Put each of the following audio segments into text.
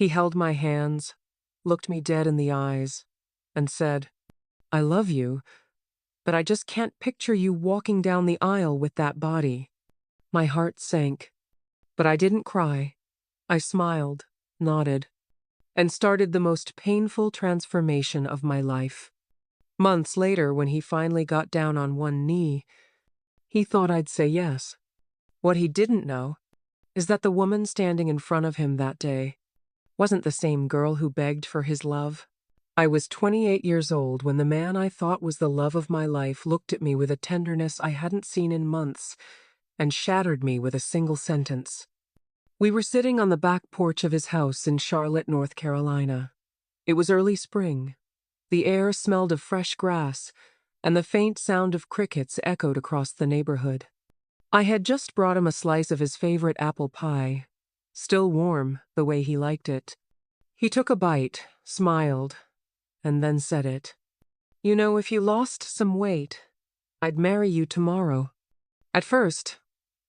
He held my hands, looked me dead in the eyes, and said, "I love you, but I just can't picture you walking down the aisle with that body." My heart sank, but I didn't cry. I smiled, nodded, and started the most painful transformation of my life. Months later, when he finally got down on one knee, he thought I'd say yes. What he didn't know is that the woman standing in front of him that day wasn't the same girl who begged for his love. I was 28 years old when the man I thought was the love of my life looked at me with a tenderness I hadn't seen in months and shattered me with a single sentence. We were sitting on the back porch of his house in Charlotte, North Carolina. It was early spring. The air smelled of fresh grass, and the faint sound of crickets echoed across the neighborhood. I had just brought him a slice of his favorite apple pie, still warm the way he liked it. He took a bite, smiled, and then said it. "You know, if you lost some weight, I'd marry you tomorrow." At first,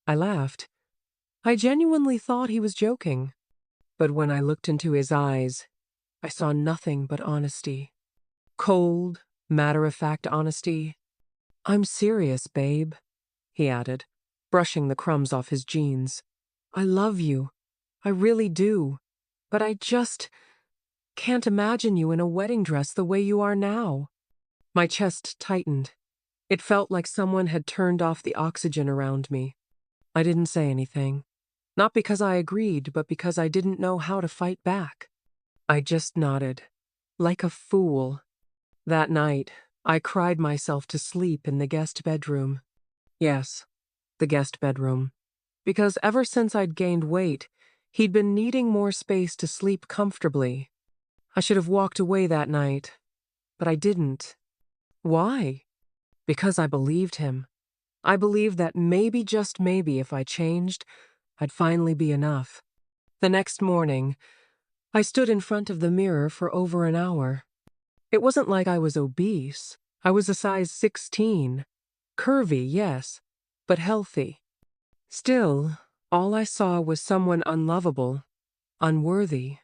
I laughed. I genuinely thought he was joking. But when I looked into his eyes, I saw nothing but honesty. Cold, matter-of-fact honesty. "I'm serious, babe," he added, brushing the crumbs off his jeans. "I love you. I really do. But I just can't imagine you in a wedding dress the way you are now." My chest tightened. It felt like someone had turned off the oxygen around me. I didn't say anything. Not because I agreed, but because I didn't know how to fight back. I just nodded, like a fool. That night, I cried myself to sleep in the guest bedroom. Yes, the guest bedroom. Because ever since I'd gained weight, he'd been needing more space to sleep comfortably. I should have walked away that night, but I didn't. Why? Because I believed him. I believed that maybe, just maybe, if I changed, I'd finally be enough. The next morning, I stood in front of the mirror for over an hour. It wasn't like I was obese. I was a size 16. Curvy, yes, but healthy. Still, all I saw was someone unlovable, unworthy,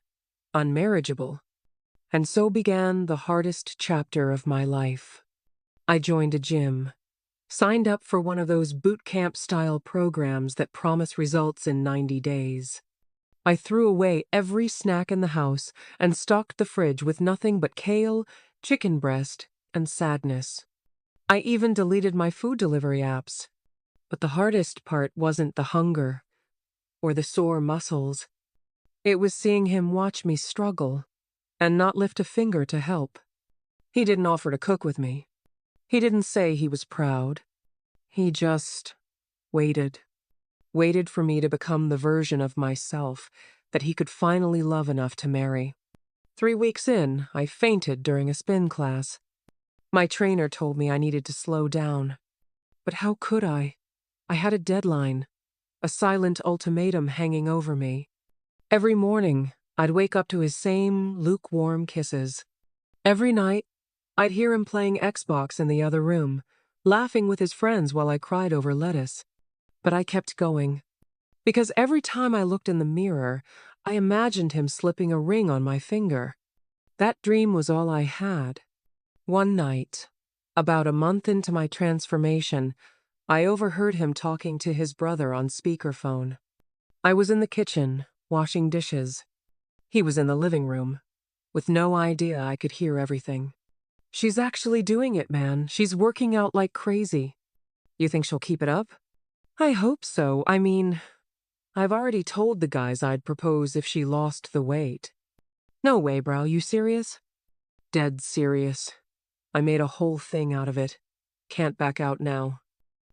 unmarriageable. And so began the hardest chapter of my life. I joined a gym, signed up for one of those boot camp-style programs that promise results in 90 days. I threw away every snack in the house and stocked the fridge with nothing but kale, chicken breast, and sadness. I even deleted my food delivery apps. But the hardest part wasn't the hunger or the sore muscles. It was seeing him watch me struggle and not lift a finger to help. He didn't offer to cook with me. He didn't say he was proud. He just waited. Waited for me to become the version of myself that he could finally love enough to marry. 3 weeks in, I fainted during a spin class. My trainer told me I needed to slow down. But how could I? I had a deadline, a silent ultimatum hanging over me. Every morning, I'd wake up to his same lukewarm kisses. Every night, I'd hear him playing Xbox in the other room, laughing with his friends while I cried over lettuce. But I kept going. Because every time I looked in the mirror, I imagined him slipping a ring on my finger. That dream was all I had. One night, about a month into my transformation, I overheard him talking to his brother on speakerphone. I was in the kitchen, washing dishes. He was in the living room, with no idea I could hear everything. "She's actually doing it, man. She's working out like crazy. You think she'll keep it up?" "I hope so. I mean, I've already told the guys I'd propose if she lost the weight." "No way, bro. You serious?" "Dead serious. I made a whole thing out of it. Can't back out now."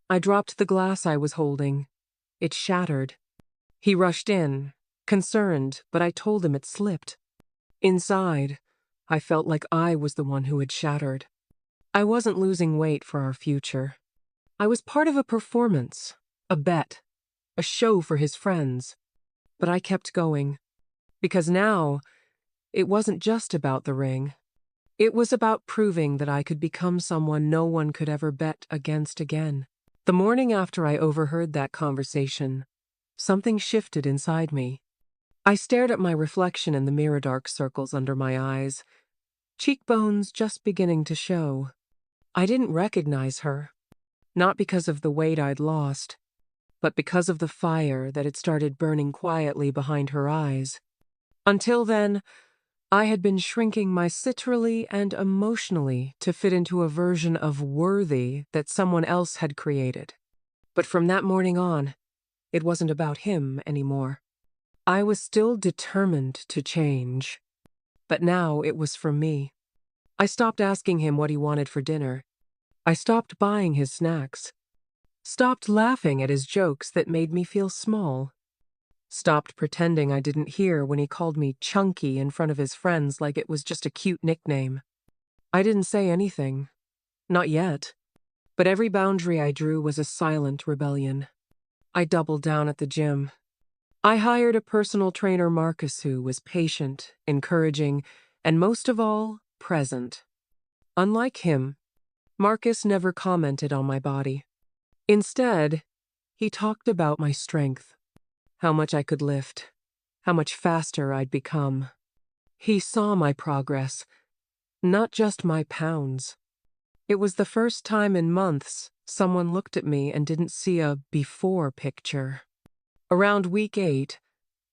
I dropped the glass I was holding. It shattered. He rushed in, concerned, but I told him it slipped. Inside, I felt like I was the one who had shattered. I wasn't losing weight for our future. I was part of a performance, a bet, a show for his friends. But I kept going. Because now, it wasn't just about the ring. It was about proving that I could become someone no one could ever bet against again. The morning after I overheard that conversation, something shifted inside me. I stared at my reflection in the mirror, dark circles under my eyes, cheekbones just beginning to show. I didn't recognize her, not because of the weight I'd lost, but because of the fire that had started burning quietly behind her eyes. Until then, I had been shrinking literally and emotionally to fit into a version of worthy that someone else had created. But from that morning on, it wasn't about him anymore. I was still determined to change, but now it was for me. I stopped asking him what he wanted for dinner. I stopped buying his snacks. Stopped laughing at his jokes that made me feel small. Stopped pretending I didn't hear when he called me chunky in front of his friends like it was just a cute nickname. I didn't say anything. Not yet. But every boundary I drew was a silent rebellion. I doubled down at the gym. I hired a personal trainer, Marcus, who was patient, encouraging, and most of all, present. Unlike him, Marcus never commented on my body. Instead, he talked about my strength, how much I could lift, how much faster I'd become. He saw my progress, not just my pounds. It was the first time in months someone looked at me and didn't see a before picture. Around week 8,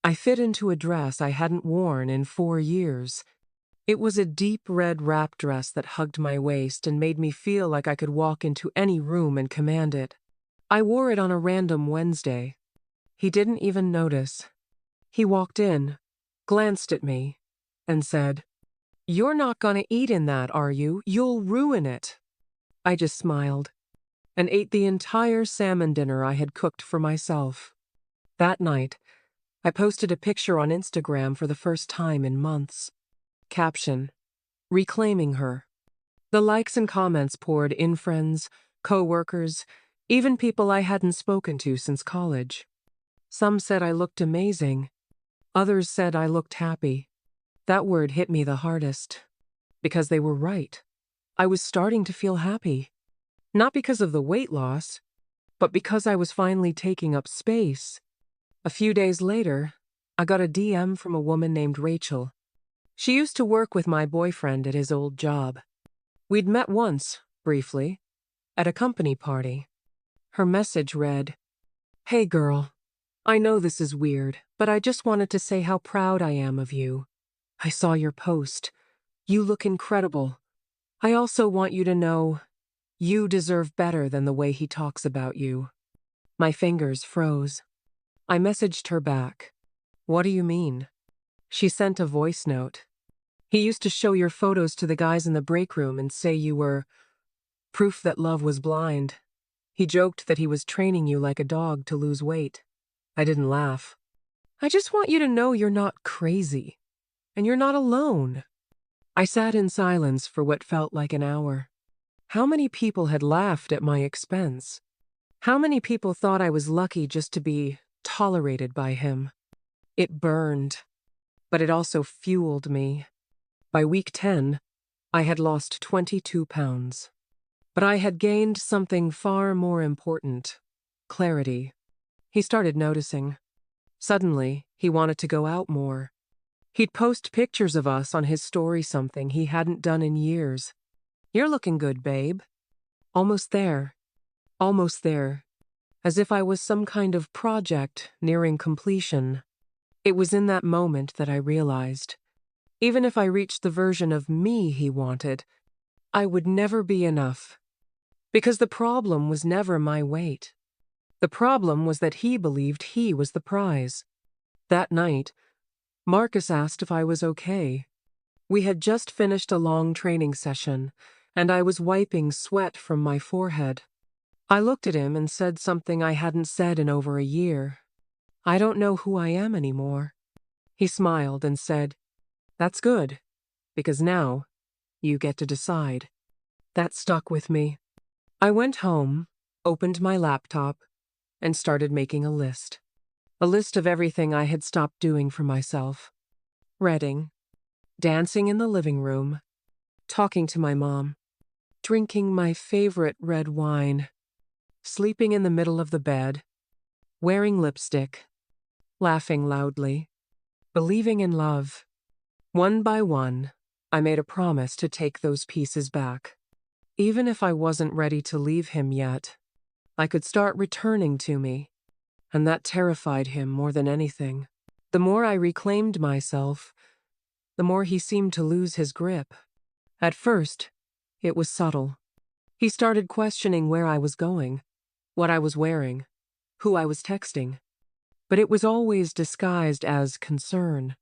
I fit into a dress I hadn't worn in 4 years. It was a deep red wrap dress that hugged my waist and made me feel like I could walk into any room and command it. I wore it on a random Wednesday. He didn't even notice. He walked in, glanced at me, and said, "You're not gonna eat in that, are you? You'll ruin it." I just smiled and ate the entire salmon dinner I had cooked for myself. That night, I posted a picture on Instagram for the first time in months. Caption: reclaiming her. The likes and comments poured in, friends, co-workers, even people I hadn't spoken to since college. Some said I looked amazing. Others said I looked happy. That word hit me the hardest. Because they were right. I was starting to feel happy. Not because of the weight loss, but because I was finally taking up space. A few days later, I got a DM from a woman named Rachel. She used to work with my boyfriend at his old job. We'd met once, briefly, at a company party. Her message read, "Hey girl, I know this is weird, but I just wanted to say how proud I am of you. I saw your post. You look incredible. I also want you to know you deserve better than the way he talks about you." My fingers froze. I messaged her back. "What do you mean?" She sent a voice note. "He used to show your photos to the guys in the break room and say you were proof that love was blind. He joked that he was training you like a dog to lose weight." I didn't laugh. "I just want you to know you're not crazy. And you're not alone." I sat in silence for what felt like an hour. How many people had laughed at my expense? How many people thought I was lucky just to be tolerated by him? It burned, but it also fueled me. By week 10, I had lost 22 pounds. But I had gained something far more important: clarity. He started noticing. Suddenly, he wanted to go out more. He'd post pictures of us on his story, something he hadn't done in years. "You're looking good, babe." Almost there. Almost there. As if I was some kind of project nearing completion. It was in that moment that I realized, even if I reached the version of me he wanted, I would never be enough. Because the problem was never my weight. The problem was that he believed he was the prize. That night, Marcus asked if I was okay. We had just finished a long training session, and I was wiping sweat from my forehead. I looked at him and said something I hadn't said in over a year. "I don't know who I am anymore." He smiled and said, "That's good, because now you get to decide." That stuck with me. I went home, opened my laptop, and started making a list. A list of everything I had stopped doing for myself. Reading, dancing in the living room, talking to my mom, drinking my favorite red wine, sleeping in the middle of the bed, wearing lipstick, laughing loudly, believing in love. One by one, I made a promise to take those pieces back. Even if I wasn't ready to leave him yet, I could start returning to me, and that terrified him more than anything. The more I reclaimed myself, the more he seemed to lose his grip. At first, it was subtle. He started questioning where I was going, what I was wearing, who I was texting. But it was always disguised as concern.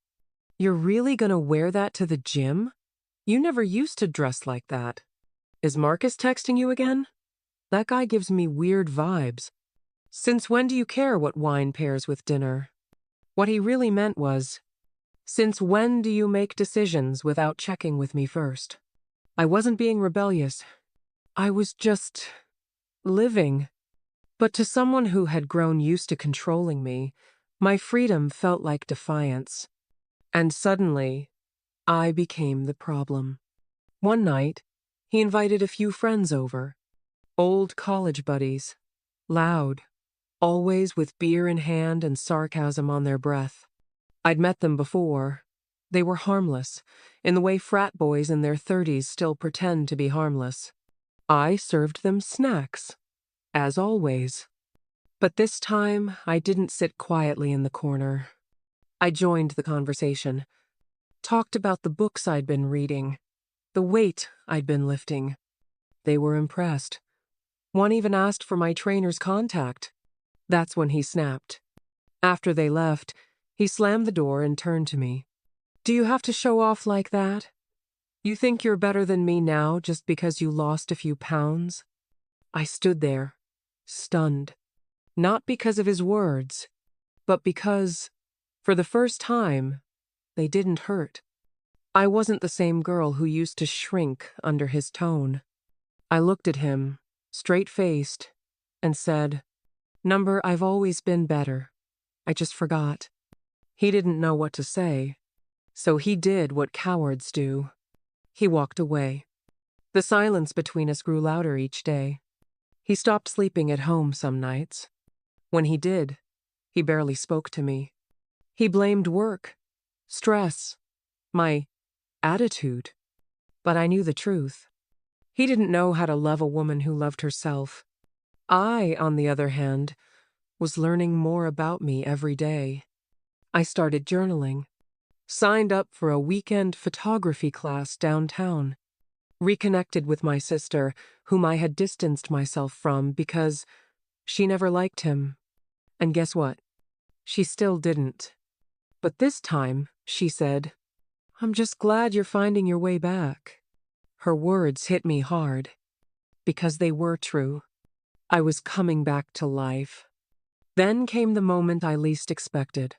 "You're really gonna wear that to the gym? You never used to dress like that. Is Marcus texting you again? That guy gives me weird vibes. Since when do you care what wine pairs with dinner?" What he really meant was, "Since when do you make decisions without checking with me first?" I wasn't being rebellious. I was just living. But to someone who had grown used to controlling me, my freedom felt like defiance. And suddenly, I became the problem. One night, he invited a few friends over. Old college buddies. Loud. Always with beer in hand and sarcasm on their breath. I'd met them before. They were harmless, in the way frat boys in their 30s still pretend to be harmless. I served them snacks, as always. But this time, I didn't sit quietly in the corner. I joined the conversation. Talked about the books I'd been reading, the weight I'd been lifting. They were impressed. One even asked for my trainer's contact. That's when he snapped. After they left, he slammed the door and turned to me. "Do you have to show off like that? You think you're better than me now just because you lost a few pounds?" I stood there, stunned. Not because of his words, but because, for the first time, they didn't hurt. I wasn't the same girl who used to shrink under his tone. I looked at him, straight-faced, and said, "Number, I've always been better. I just forgot." He didn't know what to say, so he did what cowards do. He walked away. The silence between us grew louder each day. He stopped sleeping at home some nights. When he did, he barely spoke to me. He blamed work, stress, my attitude. But I knew the truth. He didn't know how to love a woman who loved herself. I, on the other hand, was learning more about me every day. I started journaling, signed up for a weekend photography class downtown, reconnected with my sister, whom I had distanced myself from because she never liked him. And guess what? She still didn't. But this time, she said, "I'm just glad you're finding your way back." Her words hit me hard, because they were true. I was coming back to life. Then came the moment I least expected.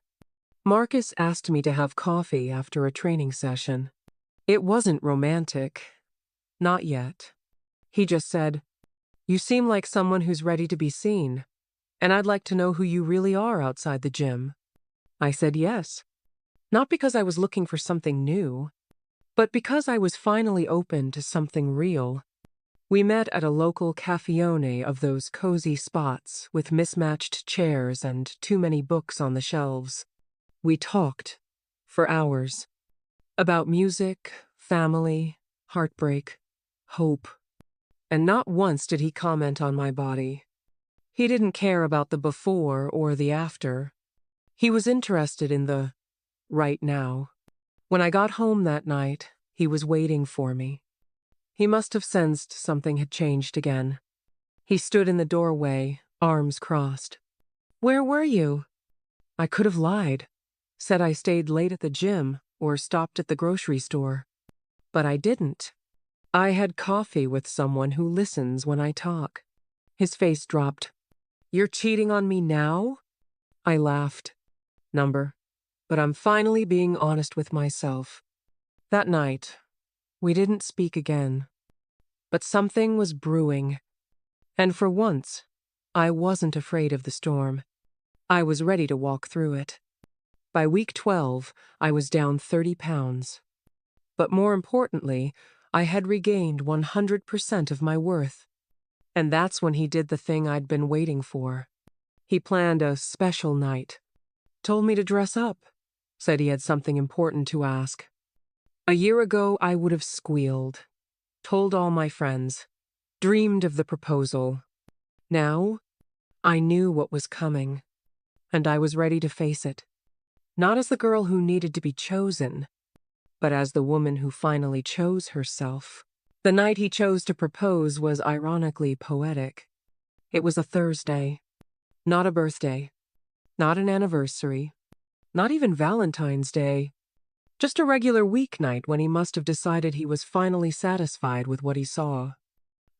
Marcus asked me to have coffee after a training session. It wasn't romantic. Not yet. He just said, "You seem like someone who's ready to be seen, and I'd like to know who you really are outside the gym." I said yes. Not because I was looking for something new, but because I was finally open to something real. We met at a local cafeone of those cozy spots with mismatched chairs and too many books on the shelves. We talked, for hours, about music, family, heartbreak, hope. And not once did he comment on my body. He didn't care about the before or the after. He was interested in the right now. When I got home that night, he was waiting for me. He must have sensed something had changed again. He stood in the doorway, arms crossed. "Where were you?" I could have lied, said I stayed late at the gym or stopped at the grocery store. But I didn't. I had coffee with someone who listens when I talk. His face dropped. "You're cheating on me now?" I laughed. "Number. But I'm finally being honest with myself." That night, we didn't speak again. But something was brewing. And for once, I wasn't afraid of the storm. I was ready to walk through it. By week 12, I was down 30 pounds. But more importantly, I had regained 100% of my worth. And that's when he did the thing I'd been waiting for. He planned a special night. Told me to dress up. said he had something important to ask. A year ago, I would have squealed, told all my friends, dreamed of the proposal. Now, I knew what was coming, and I was ready to face it. Not as the girl who needed to be chosen, but as the woman who finally chose herself. The night he chose to propose was ironically poetic. It was a Thursday, not a birthday, not an anniversary, not even Valentine's Day. Just a regular weeknight when he must have decided he was finally satisfied with what he saw.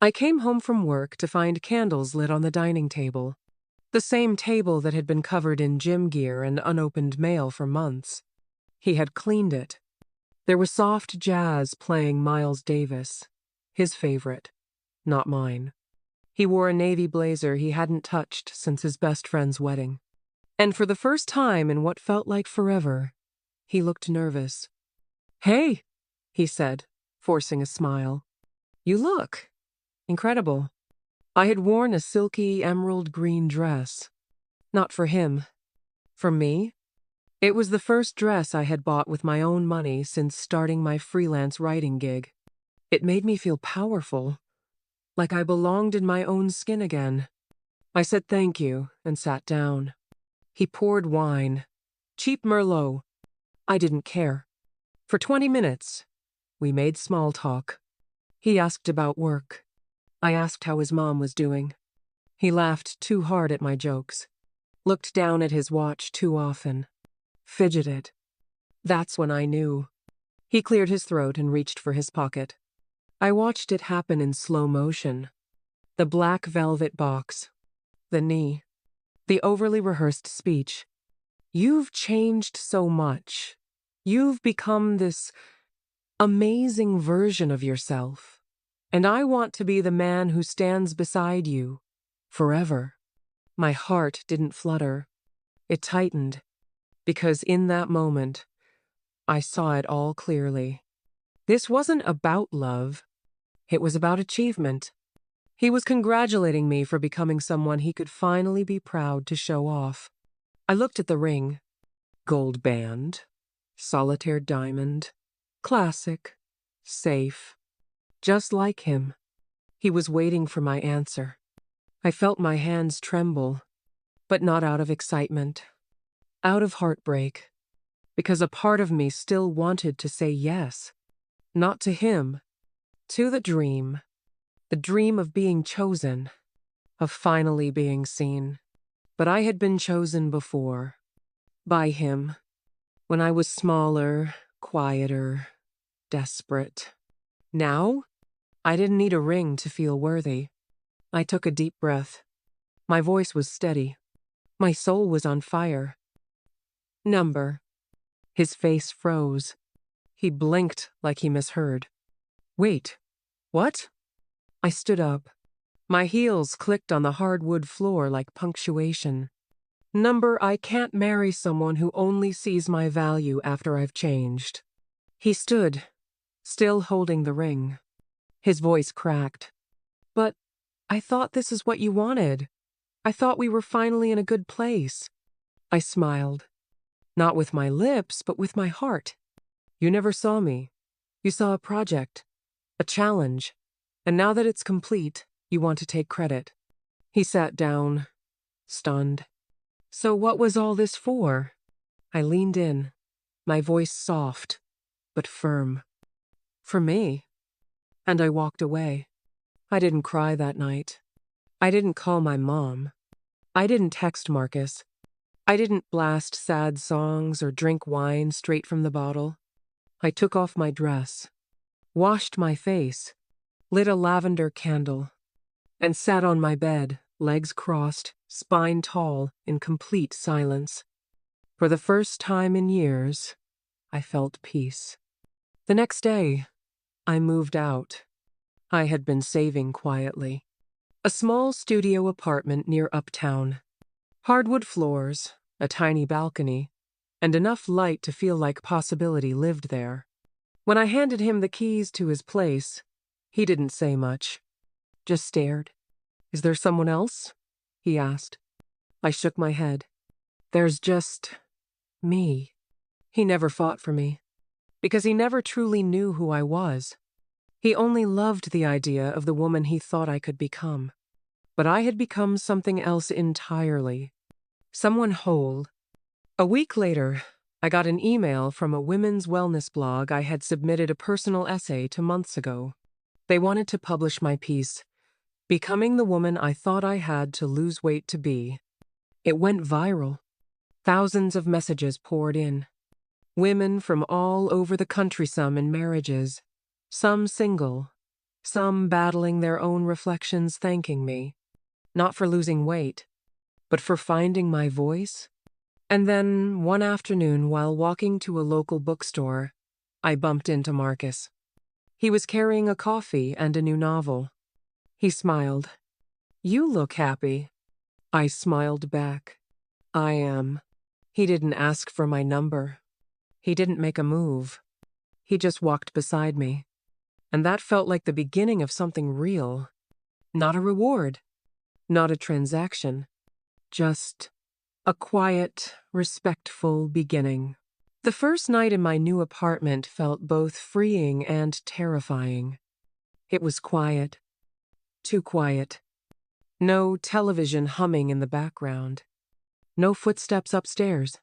I came home from work to find candles lit on the dining table. The same table that had been covered in gym gear and unopened mail for months. He had cleaned it. There was soft jazz playing Miles Davis, his favorite, not mine. He wore a navy blazer he hadn't touched since his best friend's wedding. And for the first time in what felt like forever, he looked nervous. "Hey," he said, forcing a smile. "You look incredible." I had worn a silky emerald green dress. Not for him. For me? It was the first dress I had bought with my own money since starting my freelance writing gig. It made me feel powerful, like I belonged in my own skin again. I said thank you and sat down. He poured wine. Cheap Merlot. I didn't care. For 20 minutes, we made small talk. He asked about work. I asked how his mom was doing. He laughed too hard at my jokes. Looked down at his watch too often. Fidgeted. That's when I knew. He cleared his throat and reached for his pocket. I watched it happen in slow motion. The black velvet box. The knee. The overly rehearsed speech. "You've changed so much. You've become this amazing version of yourself. And I want to be the man who stands beside you. Forever." My heart didn't flutter. It tightened. Because in that moment, I saw it all clearly. This wasn't about love. It was about achievement. He was congratulating me for becoming someone he could finally be proud to show off. I looked at the ring. Gold band. Solitaire diamond. Classic. Safe. Just like him. He was waiting for my answer. I felt my hands tremble, but not out of excitement. Out of heartbreak. Because a part of me still wanted to say yes. Not to him. To the dream. The dream of being chosen. Of finally being seen. But I had been chosen before. By him. When I was smaller, quieter, desperate. Now, I didn't need a ring to feel worthy. I took a deep breath. My voice was steady. My soul was on fire. "Number." His face froze. He blinked like he misheard. "Wait, what?" I stood up. My heels clicked on the hardwood floor like punctuation. "Number, I can't marry someone who only sees my value after I've changed." He stood, still holding the ring. His voice cracked. "But I thought this is what you wanted. I thought we were finally in a good place." I smiled. Not with my lips, but with my heart. "You never saw me. You saw a project. A challenge. And now that it's complete, you want to take credit." He sat down, stunned. "So what was all this for?" I leaned in, my voice soft, but firm. "For me." And I walked away. I didn't cry that night. I didn't call my mom. I didn't text Marcus. I didn't blast sad songs or drink wine straight from the bottle. I took off my dress, washed my face, lit a lavender candle, and sat on my bed, legs crossed, spine tall, in complete silence. For the first time in years, I felt peace. The next day, I moved out. I had been saving quietly. A small studio apartment near Uptown. Hardwood floors, a tiny balcony, and enough light to feel like possibility lived there. When I handed him the keys to his place, he didn't say much. Just stared. "Is there someone else?" he asked. I shook my head. "There's just me." He never fought for me, because he never truly knew who I was. He only loved the idea of the woman he thought I could become. But I had become something else entirely. Someone whole. A week later, I got an email from a women's wellness blog I had submitted a personal essay to months ago. They wanted to publish my piece, Becoming the Woman I Thought I Had to Lose Weight to Be. It went viral. Thousands of messages poured in. Women from all over the country, some in marriages, some single, some battling their own reflections, thanking me, not for losing weight, but for finding my voice. And then, one afternoon, while walking to a local bookstore, I bumped into Marcus. He was carrying a coffee and a new novel. He smiled. "You look happy." I smiled back. "I am." He didn't ask for my number. He didn't make a move. He just walked beside me. And that felt like the beginning of something real. Not a reward. Not a transaction. Just a quiet, respectful beginning. The first night in my new apartment felt both freeing and terrifying. It was quiet. Too quiet. No television humming in the background. No footsteps upstairs.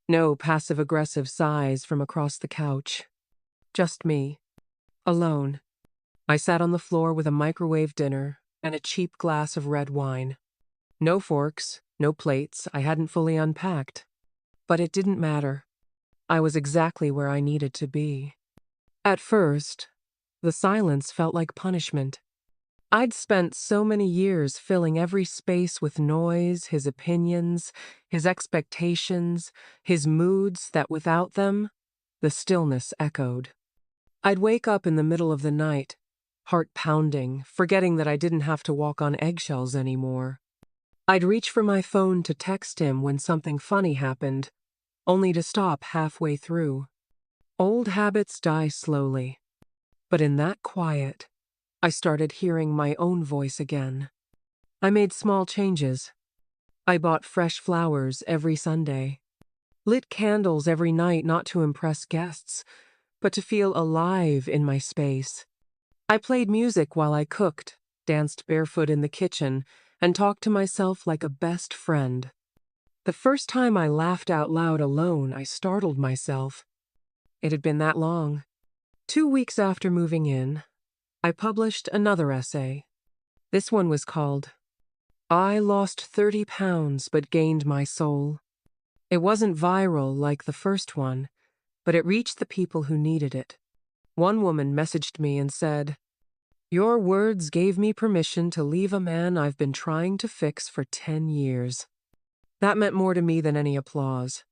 No passive-aggressive sighs from across the couch. Just me. Alone. I sat on the floor with a microwave dinner and a cheap glass of red wine. No forks, no plates, I hadn't fully unpacked. But it didn't matter. I was exactly where I needed to be. At first, the silence felt like punishment. I'd spent so many years filling every space with noise, his opinions, his expectations, his moods that without them, the stillness echoed. I'd wake up in the middle of the night, heart pounding, forgetting that I didn't have to walk on eggshells anymore. I'd reach for my phone to text him when something funny happened, only to stop halfway through. Old habits die slowly. But in that quiet, I started hearing my own voice again. I made small changes. I bought fresh flowers every Sunday. Lit candles every night, not to impress guests, but to feel alive in my space. I played music while I cooked, danced barefoot in the kitchen, and talked to myself like a best friend. The first time I laughed out loud alone, I startled myself. It had been that long. 2 weeks after moving in, I published another essay. This one was called, I Lost 30 Pounds But Gained My Soul. It wasn't viral like the first one, but it reached the people who needed it. One woman messaged me and said, "Your words gave me permission to leave a man I've been trying to fix for 10 years. That meant more to me than any applause,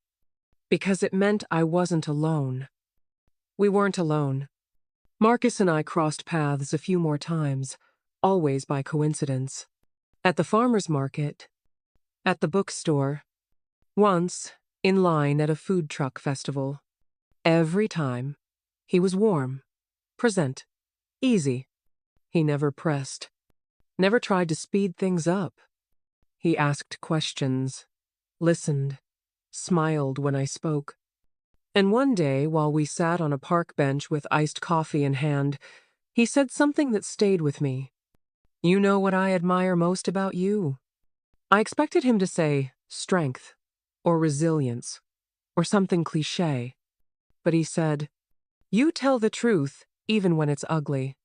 because it meant I wasn't alone. We weren't alone. Marcus and I crossed paths a few more times, always by coincidence. At the farmer's market, at the bookstore, once in line at a food truck festival. Every time, he was warm, present, easy. He never pressed, never tried to speed things up. He asked questions, listened, smiled when I spoke. And one day, while we sat on a park bench with iced coffee in hand, he said something that stayed with me. "You know what I admire most about you?" I expected him to say strength, or resilience, or something cliché. But he said, "You tell the truth, even when it's ugly."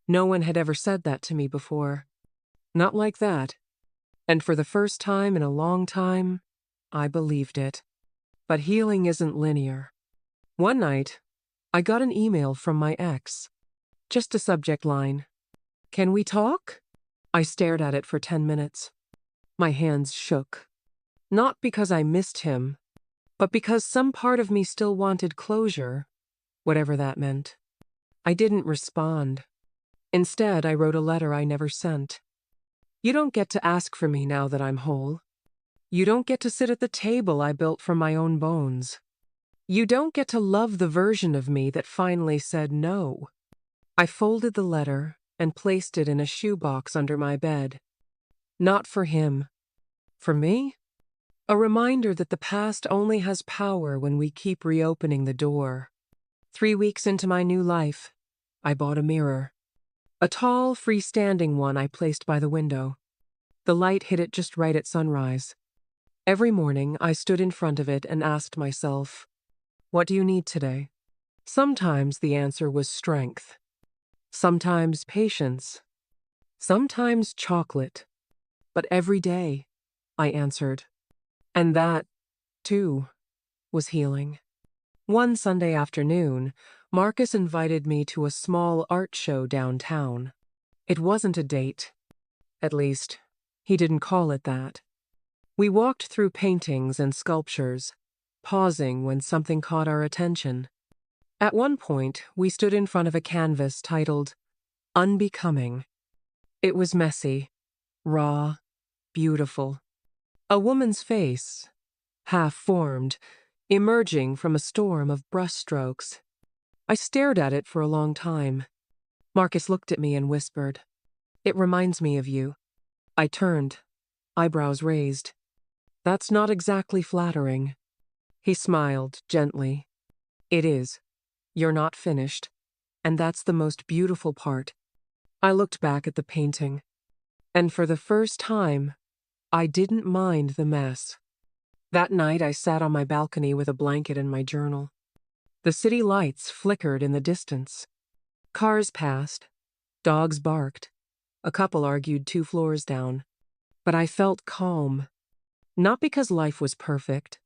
No one had ever said that to me before. Not like that. And for the first time in a long time, I believed it. But healing isn't linear. One night, I got an email from my ex. Just a subject line. "Can we talk?" I stared at it for 10 minutes. My hands shook. Not because I missed him, but because some part of me still wanted closure, whatever that meant. I didn't respond. Instead, I wrote a letter I never sent. You don't get to ask for me now that I'm whole. You don't get to sit at the table I built from my own bones. You don't get to love the version of me that finally said no. I folded the letter and placed it in a shoebox under my bed. Not for him. For me? A reminder that the past only has power when we keep reopening the door. 3 weeks into my new life, I bought a mirror. A tall, freestanding one I placed by the window. The light hit it just right at sunrise. Every morning, I stood in front of it and asked myself, "What do you need today?" Sometimes the answer was strength. Sometimes patience. Sometimes chocolate. But every day, I answered. And that, too, was healing. One Sunday afternoon, Marcus invited me to a small art show downtown. It wasn't a date. At least, he didn't call it that. We walked through paintings and sculptures, pausing when something caught our attention. At one point, we stood in front of a canvas titled Unbecoming. It was messy, raw, beautiful. A woman's face, half-formed, emerging from a storm of brushstrokes. I stared at it for a long time. Marcus looked at me and whispered, "It reminds me of you." I turned, eyebrows raised. "That's not exactly flattering." He smiled gently. "It is. You're not finished. And that's the most beautiful part." I looked back at the painting. And for the first time, I didn't mind the mess. That night, I sat on my balcony with a blanket and my journal. The city lights flickered in the distance. Cars passed. Dogs barked. A couple argued 2 floors down. But I felt calm. Not because life was perfect,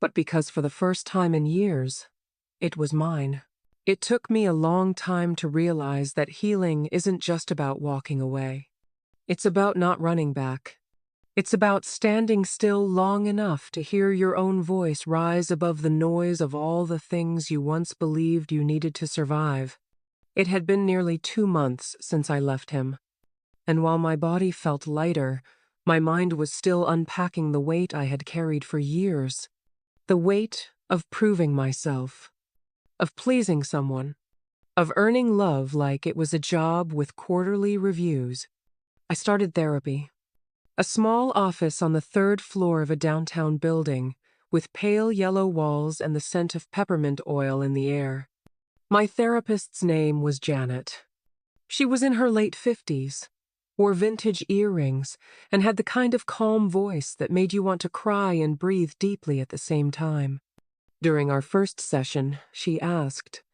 but because for the first time in years, it was mine. It took me a long time to realize that healing isn't just about walking away. It's about not running back. It's about standing still long enough to hear your own voice rise above the noise of all the things you once believed you needed to survive. It had been nearly 2 months since I left him. And while my body felt lighter, my mind was still unpacking the weight I had carried for years. The weight of proving myself, of pleasing someone, of earning love like it was a job with quarterly reviews. I started therapy. A small office on the 3rd floor of a downtown building, with pale yellow walls and the scent of peppermint oil in the air. My therapist's name was Janet. She was in her late 50s, wore vintage earrings, and had the kind of calm voice that made you want to cry and breathe deeply at the same time. During our first session, she asked,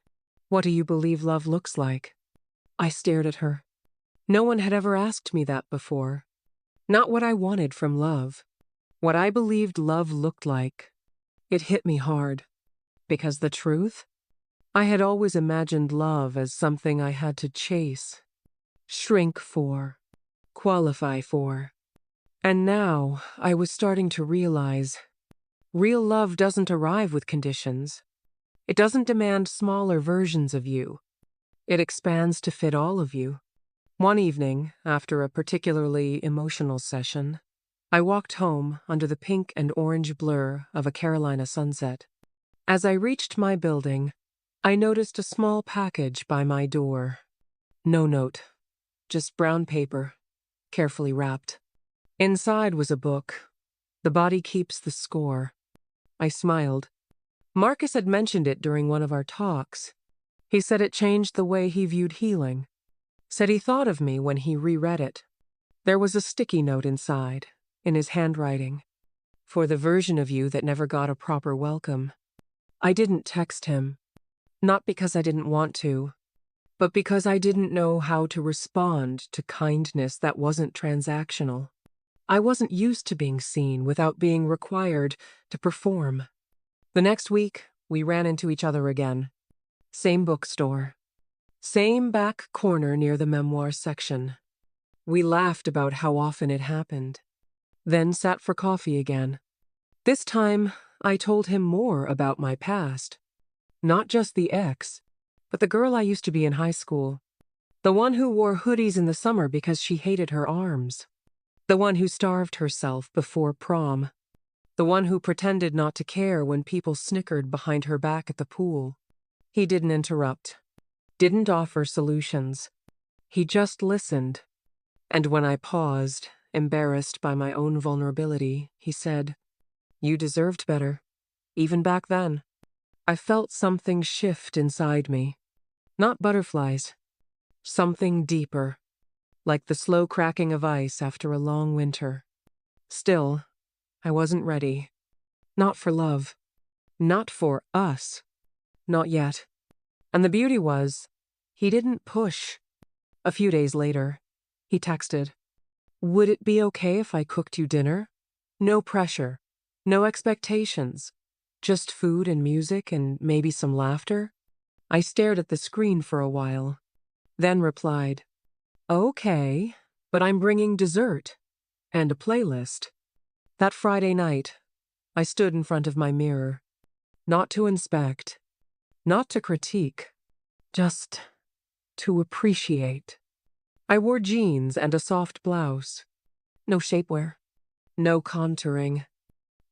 "What do you believe love looks like?" I stared at her. No one had ever asked me that before. Not what I wanted from love. What I believed love looked like. It hit me hard. Because the truth? I had always imagined love as something I had to chase, shrink for, qualify for. And now I was starting to realize real love doesn't arrive with conditions. It doesn't demand smaller versions of you. It expands to fit all of you. One evening, after a particularly emotional session, I walked home under the pink and orange blur of a Carolina sunset. As I reached my building, I noticed a small package by my door. No note, just brown paper, carefully wrapped. Inside was a book. The Body Keeps the Score. I smiled. Marcus had mentioned it during one of our talks. He said it changed the way he viewed healing. Said he thought of me when he reread it. There was a sticky note inside, in his handwriting. "For the version of you that never got a proper welcome." I didn't text him. Not because I didn't want to, but because I didn't know how to respond to kindness that wasn't transactional. I wasn't used to being seen without being required to perform. The next week, we ran into each other again. Same bookstore. Same back corner near the memoir section. We laughed about how often it happened. Then sat for coffee again. This time, I told him more about my past. Not just the ex, but the girl I used to be in high school. The one who wore hoodies in the summer because she hated her arms. The one who starved herself before prom. The one who pretended not to care when people snickered behind her back at the pool. He didn't interrupt. Didn't offer solutions. He just listened. And when I paused, embarrassed by my own vulnerability, he said, You deserved better. Even back then. I felt something shift inside me. Not butterflies. Something deeper. Like the slow cracking of ice after a long winter. Still, I wasn't ready. Not for love. Not for us. Not yet. And the beauty was, he didn't push. A few days later, he texted, "Would it be okay if I cooked you dinner? No pressure. No expectations. Just food and music and maybe some laughter?" I stared at the screen for a while, then replied, "Okay, but I'm bringing dessert and a playlist." That Friday night, I stood in front of my mirror, not to inspect, not to critique, just to appreciate. I wore jeans and a soft blouse. No shapewear, no contouring,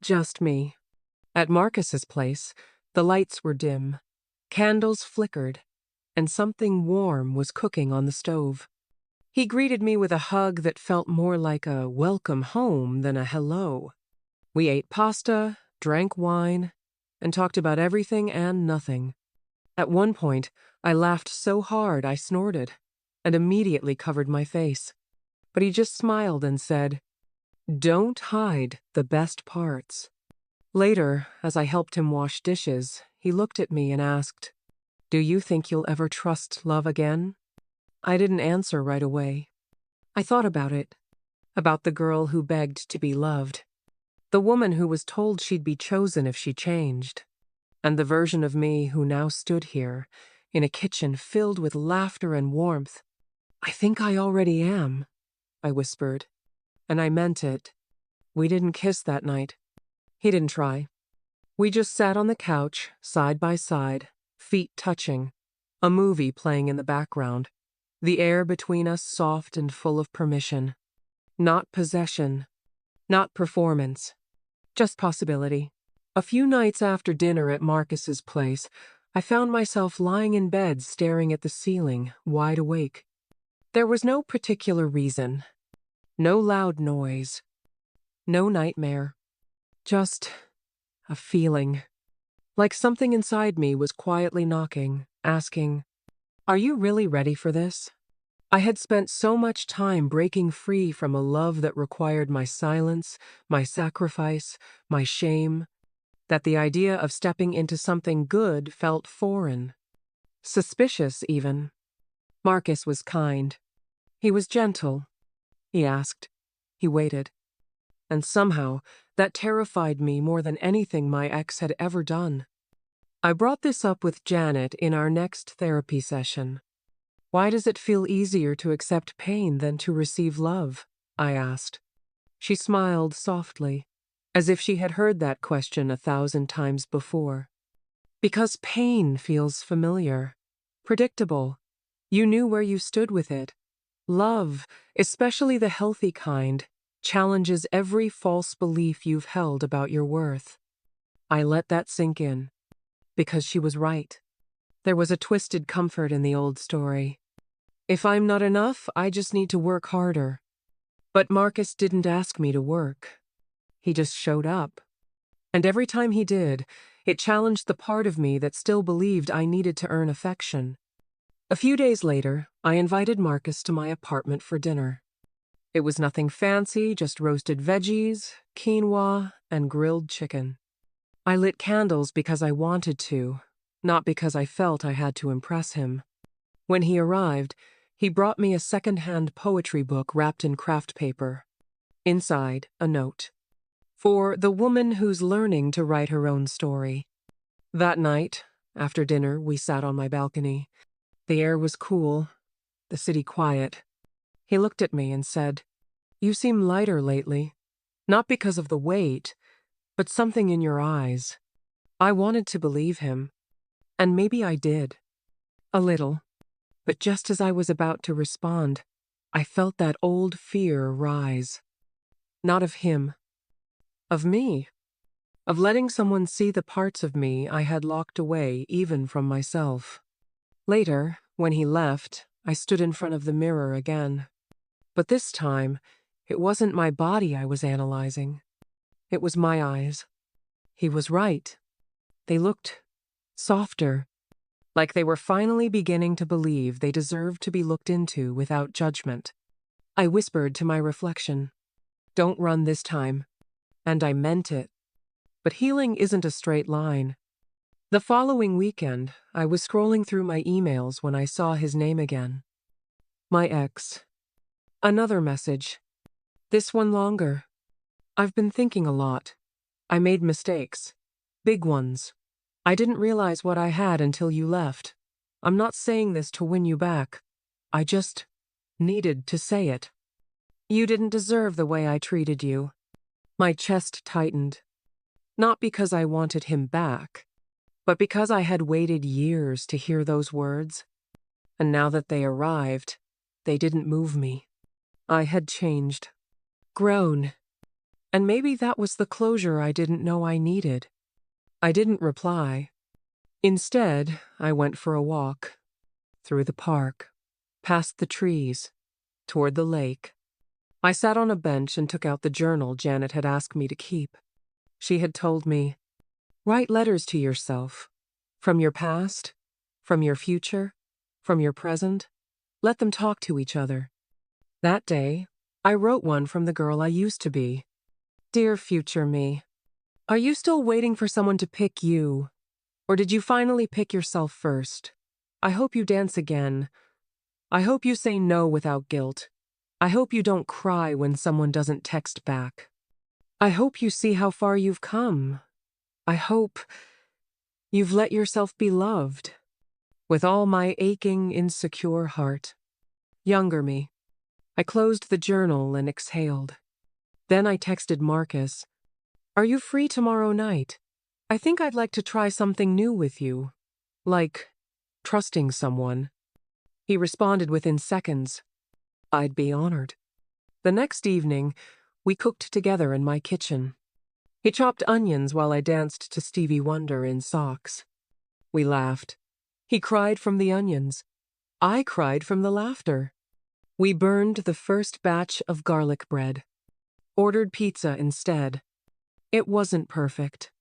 just me. At Marcus's place, the lights were dim, candles flickered, and something warm was cooking on the stove. He greeted me with a hug that felt more like a welcome home than a hello. We ate pasta, drank wine, and talked about everything and nothing. At one point, I laughed so hard I snorted, and immediately covered my face. But he just smiled and said, "Don't hide the best parts." Later, as I helped him wash dishes, he looked at me and asked, "Do you think you'll ever trust love again?" I didn't answer right away. I thought about it, about the girl who begged to be loved, the woman who was told she'd be chosen if she changed, and the version of me who now stood here, in a kitchen filled with laughter and warmth. "I think I already am," I whispered, and I meant it. We didn't kiss that night. He didn't try. We just sat on the couch, side by side, feet touching, a movie playing in the background, the air between us soft and full of permission. Not possession, not performance, just possibility. A few nights after dinner at Marcus's place, I found myself lying in bed staring at the ceiling, wide awake. There was no particular reason, no loud noise, no nightmare, just a feeling. Like something inside me was quietly knocking, asking, "Are you really ready for this?" I had spent so much time breaking free from a love that required my silence, my sacrifice, my shame, that the idea of stepping into something good felt foreign. Suspicious, even. Marcus was kind. He was gentle. He asked. He waited. And somehow, that terrified me more than anything my ex had ever done. I brought this up with Janet in our next therapy session. "Why does it feel easier to accept pain than to receive love?" I asked. She smiled softly, as if she had heard that question 1,000 times before. "Because pain feels familiar, predictable. You knew where you stood with it. Love, especially the healthy kind, challenges every false belief you've held about your worth." I let that sink in, because she was right. There was a twisted comfort in the old story. If I'm not enough, I just need to work harder. But Marcus didn't ask me to work. He just showed up. And every time he did, it challenged the part of me that still believed I needed to earn affection. A few days later, I invited Marcus to my apartment for dinner. It was nothing fancy, just roasted veggies, quinoa, and grilled chicken. I lit candles because I wanted to, not because I felt I had to impress him. When he arrived, he brought me a second-hand poetry book wrapped in craft paper. Inside, a note. For the woman who's learning to write her own story. That night, after dinner, we sat on my balcony. The air was cool, the city quiet. He looked at me and said, "You seem lighter lately. Not because of the weight, but something in your eyes." I wanted to believe him. And maybe I did. A little. But just as I was about to respond, I felt that old fear rise. Not of him. Of me. Of letting someone see the parts of me I had locked away even from myself. Later, when he left, I stood in front of the mirror again. But this time, it wasn't my body I was analyzing. It was my eyes. He was right. They looked softer, like they were finally beginning to believe they deserved to be looked into without judgment. I whispered to my reflection, "Don't run this time." And I meant it. But healing isn't a straight line. The following weekend, I was scrolling through my emails when I saw his name again. My ex. Another message. This one longer. "I've been thinking a lot. I made mistakes. Big ones. I didn't realize what I had until you left. I'm not saying this to win you back. I just needed to say it. You didn't deserve the way I treated you." My chest tightened. Not because I wanted him back, but because I had waited years to hear those words. And now that they arrived, they didn't move me. I had changed. Grown. And maybe that was the closure I didn't know I needed. I didn't reply. Instead, I went for a walk. Through the park. Past the trees. Toward the lake. I sat on a bench and took out the journal Janet had asked me to keep. She had told me, "Write letters to yourself. From your past, from your future, from your present. Let them talk to each other." That day, I wrote one from the girl I used to be. "Dear future me, are you still waiting for someone to pick you? Or did you finally pick yourself first? I hope you dance again. I hope you say no without guilt. I hope you don't cry when someone doesn't text back. I hope you see how far you've come. I hope you've let yourself be loved. With all my aching, insecure heart." Younger me. I closed the journal and exhaled. Then I texted Marcus, "Are you free tomorrow night? I think I'd like to try something new with you. Like trusting someone." He responded within seconds, "I'd be honored." The next evening, we cooked together in my kitchen. He chopped onions while I danced to Stevie Wonder in socks. We laughed. He cried from the onions. I cried from the laughter. We burned the first batch of garlic bread. Ordered pizza instead. It wasn't perfect.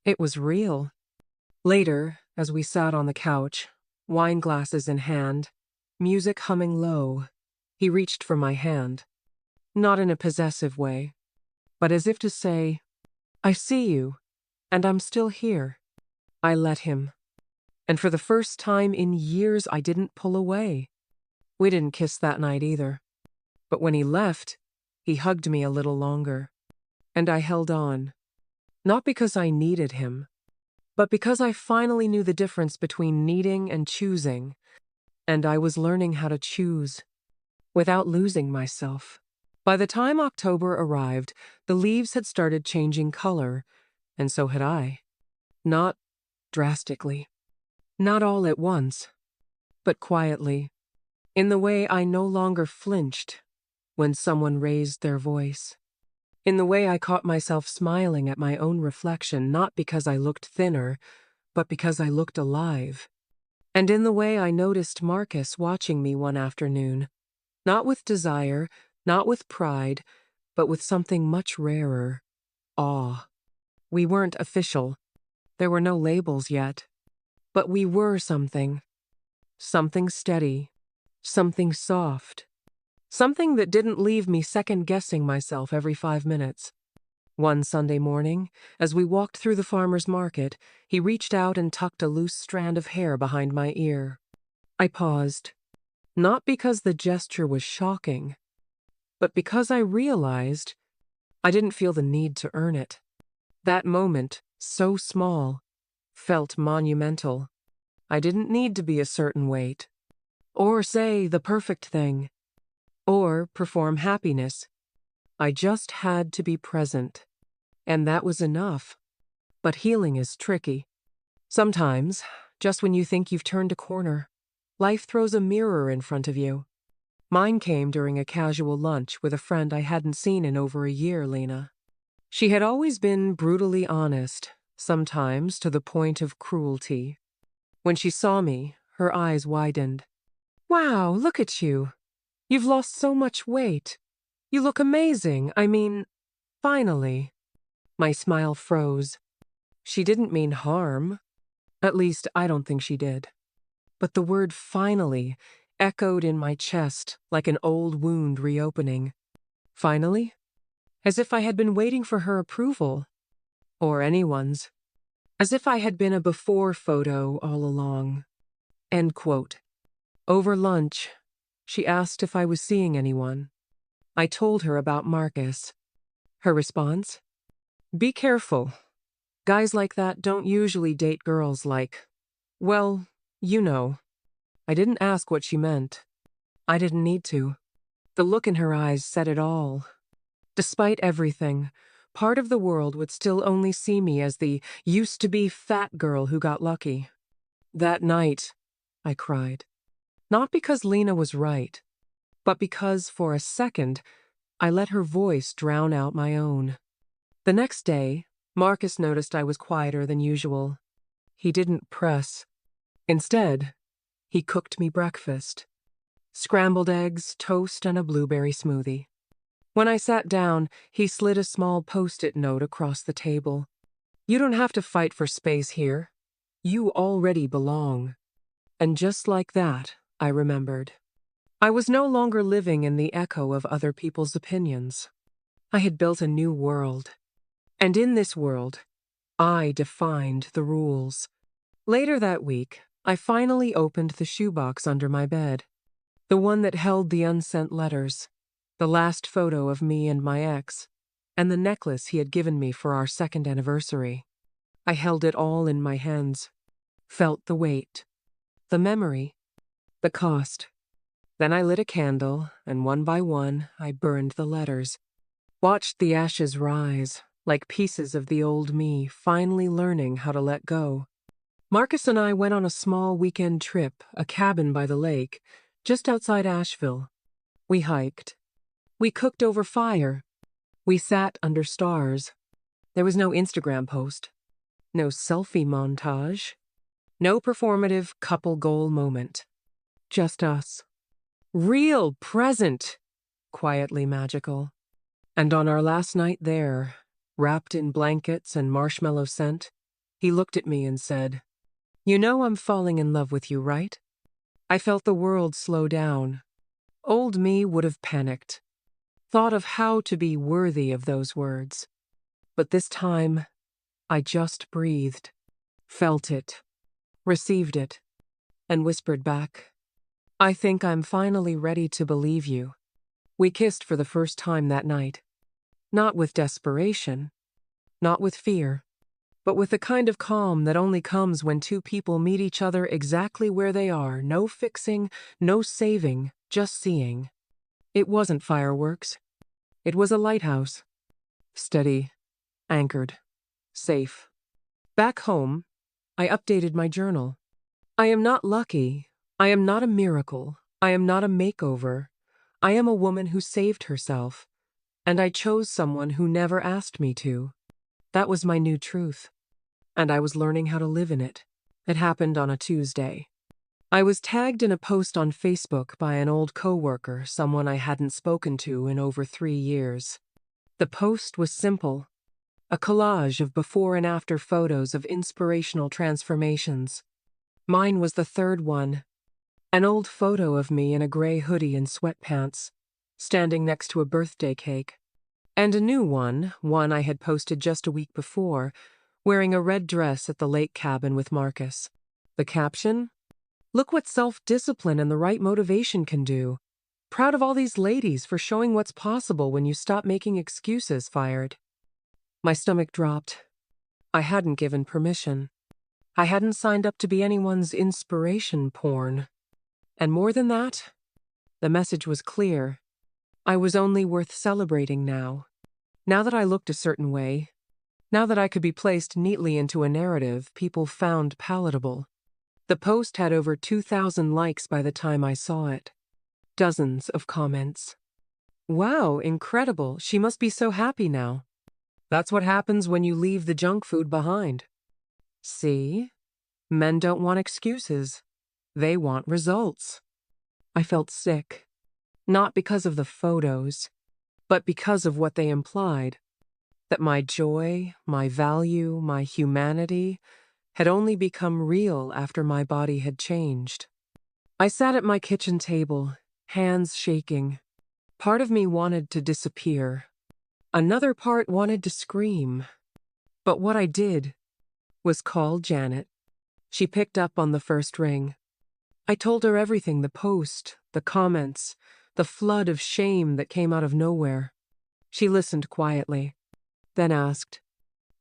It was real. Later, as we sat on the couch, wine glasses in hand, music humming low, he reached for my hand. Not in a possessive way, but as if to say, "I see you, and I'm still here." I let him. And for the first time in years, I didn't pull away. We didn't kiss that night either. But when he left, he hugged me a little longer. And I held on. Not because I needed him, but because I finally knew the difference between needing and choosing. And I was learning how to choose, without losing myself. By the time October arrived, the leaves had started changing color, and so had I. Not drastically. Not all at once, but quietly. In the way I no longer flinched when someone raised their voice. In the way I caught myself smiling at my own reflection, not because I looked thinner, but because I looked alive. And in the way I noticed Marcus watching me one afternoon, not with desire, not with pride, but with something much rarer, awe. We weren't official. There were no labels yet. But we were something. Something steady. Something soft. Something that didn't leave me second-guessing myself every 5 minutes. One Sunday morning, as we walked through the farmer's market, he reached out and tucked a loose strand of hair behind my ear. I paused. Not because the gesture was shocking, but because I realized I didn't feel the need to earn it. That moment, so small, felt monumental. I didn't need to be a certain weight, or say the perfect thing, or perform happiness. I just had to be present, and that was enough. But healing is tricky. Sometimes, just when you think you've turned a corner, life throws a mirror in front of you. Mine came during a casual lunch with a friend I hadn't seen in over a year, Lena. She had always been brutally honest, sometimes to the point of cruelty. When she saw me, her eyes widened. "Wow, look at you. You've lost so much weight. You look amazing. I mean, finally." My smile froze. She didn't mean harm. At least, I don't think she did. But the word finally echoed in my chest like an old wound reopening. Finally? As if I had been waiting for her approval. Or anyone's. As if I had been a before photo all along. End quote. Over lunch, she asked if I was seeing anyone. I told her about Marcus. Her response? Be careful. Guys like that don't usually date girls like, well, you know. I didn't ask what she meant. I didn't need to. The look in her eyes said it all. Despite everything, part of the world would still only see me as the used-to-be fat girl who got lucky. That night, I cried. Not because Lena was right, but because, for a second, I let her voice drown out my own. The next day, Marcus noticed I was quieter than usual. He didn't press. Instead, he cooked me breakfast. Scrambled eggs, toast, and a blueberry smoothie. When I sat down, he slid a small post-it note across the table. You don't have to fight for space here. You already belong. And just like that, I remembered. I was no longer living in the echo of other people's opinions. I had built a new world. And in this world, I defined the rules. Later that week, I finally opened the shoebox under my bed. The one that held the unsent letters, the last photo of me and my ex, and the necklace he had given me for our second anniversary. I held it all in my hands, felt the weight, the memory, the cost. Then I lit a candle, and one by one, I burned the letters. Watched the ashes rise, like pieces of the old me finally learning how to let go. Marcus and I went on a small weekend trip, a cabin by the lake, just outside Asheville. We hiked. We cooked over fire. We sat under stars. There was no Instagram post. No selfie montage. No performative couple goal moment. Just us. Real present. Quietly magical. And on our last night there, wrapped in blankets and marshmallow scent, he looked at me and said, You know I'm falling in love with you, right? I felt the world slow down. Old me would have panicked. Thought of how to be worthy of those words. But this time, I just breathed, felt it, received it, and whispered back, I think I'm finally ready to believe you. We kissed for the first time that night. Not with desperation, not with fear, but with the kind of calm that only comes when two people meet each other exactly where they are, no fixing, no saving, just seeing. It wasn't fireworks. It was a lighthouse. Steady, anchored, safe. Back home, I updated my journal. I am not lucky. I am not a miracle. I am not a makeover. I am a woman who saved herself. And I chose someone who never asked me to. That was my new truth. And I was learning how to live in it. It happened on a Tuesday. I was tagged in a post on Facebook by an old coworker, someone I hadn't spoken to in over 3 years. The post was simple. A collage of before and after photos of inspirational transformations. Mine was the third one. An old photo of me in a gray hoodie and sweatpants, standing next to a birthday cake. And a new one I had posted just a week before, wearing a red dress at the lake cabin with Marcus. The caption? Look what self-discipline and the right motivation can do. Proud of all these ladies for showing what's possible when you stop making excuses, fired. My stomach dropped. I hadn't given permission. I hadn't signed up to be anyone's inspiration porn. And more than that, the message was clear. I was only worth celebrating now. Now that I looked a certain way, now that I could be placed neatly into a narrative people found palatable. The post had over 2,000 likes by the time I saw it. Dozens of comments. Wow, incredible. She must be so happy now. That's what happens when you leave the junk food behind. See? Men don't want excuses. They want results. I felt sick. Not because of the photos, but because of what they implied. that my joy, my value, my humanity had only become real after my body had changed. I sat at my kitchen table, hands shaking. Part of me wanted to disappear. Another part wanted to scream. But what I did was call Janet. She picked up on the first ring. I told her everything, the post, the comments, the flood of shame that came out of nowhere. She listened quietly, then asked,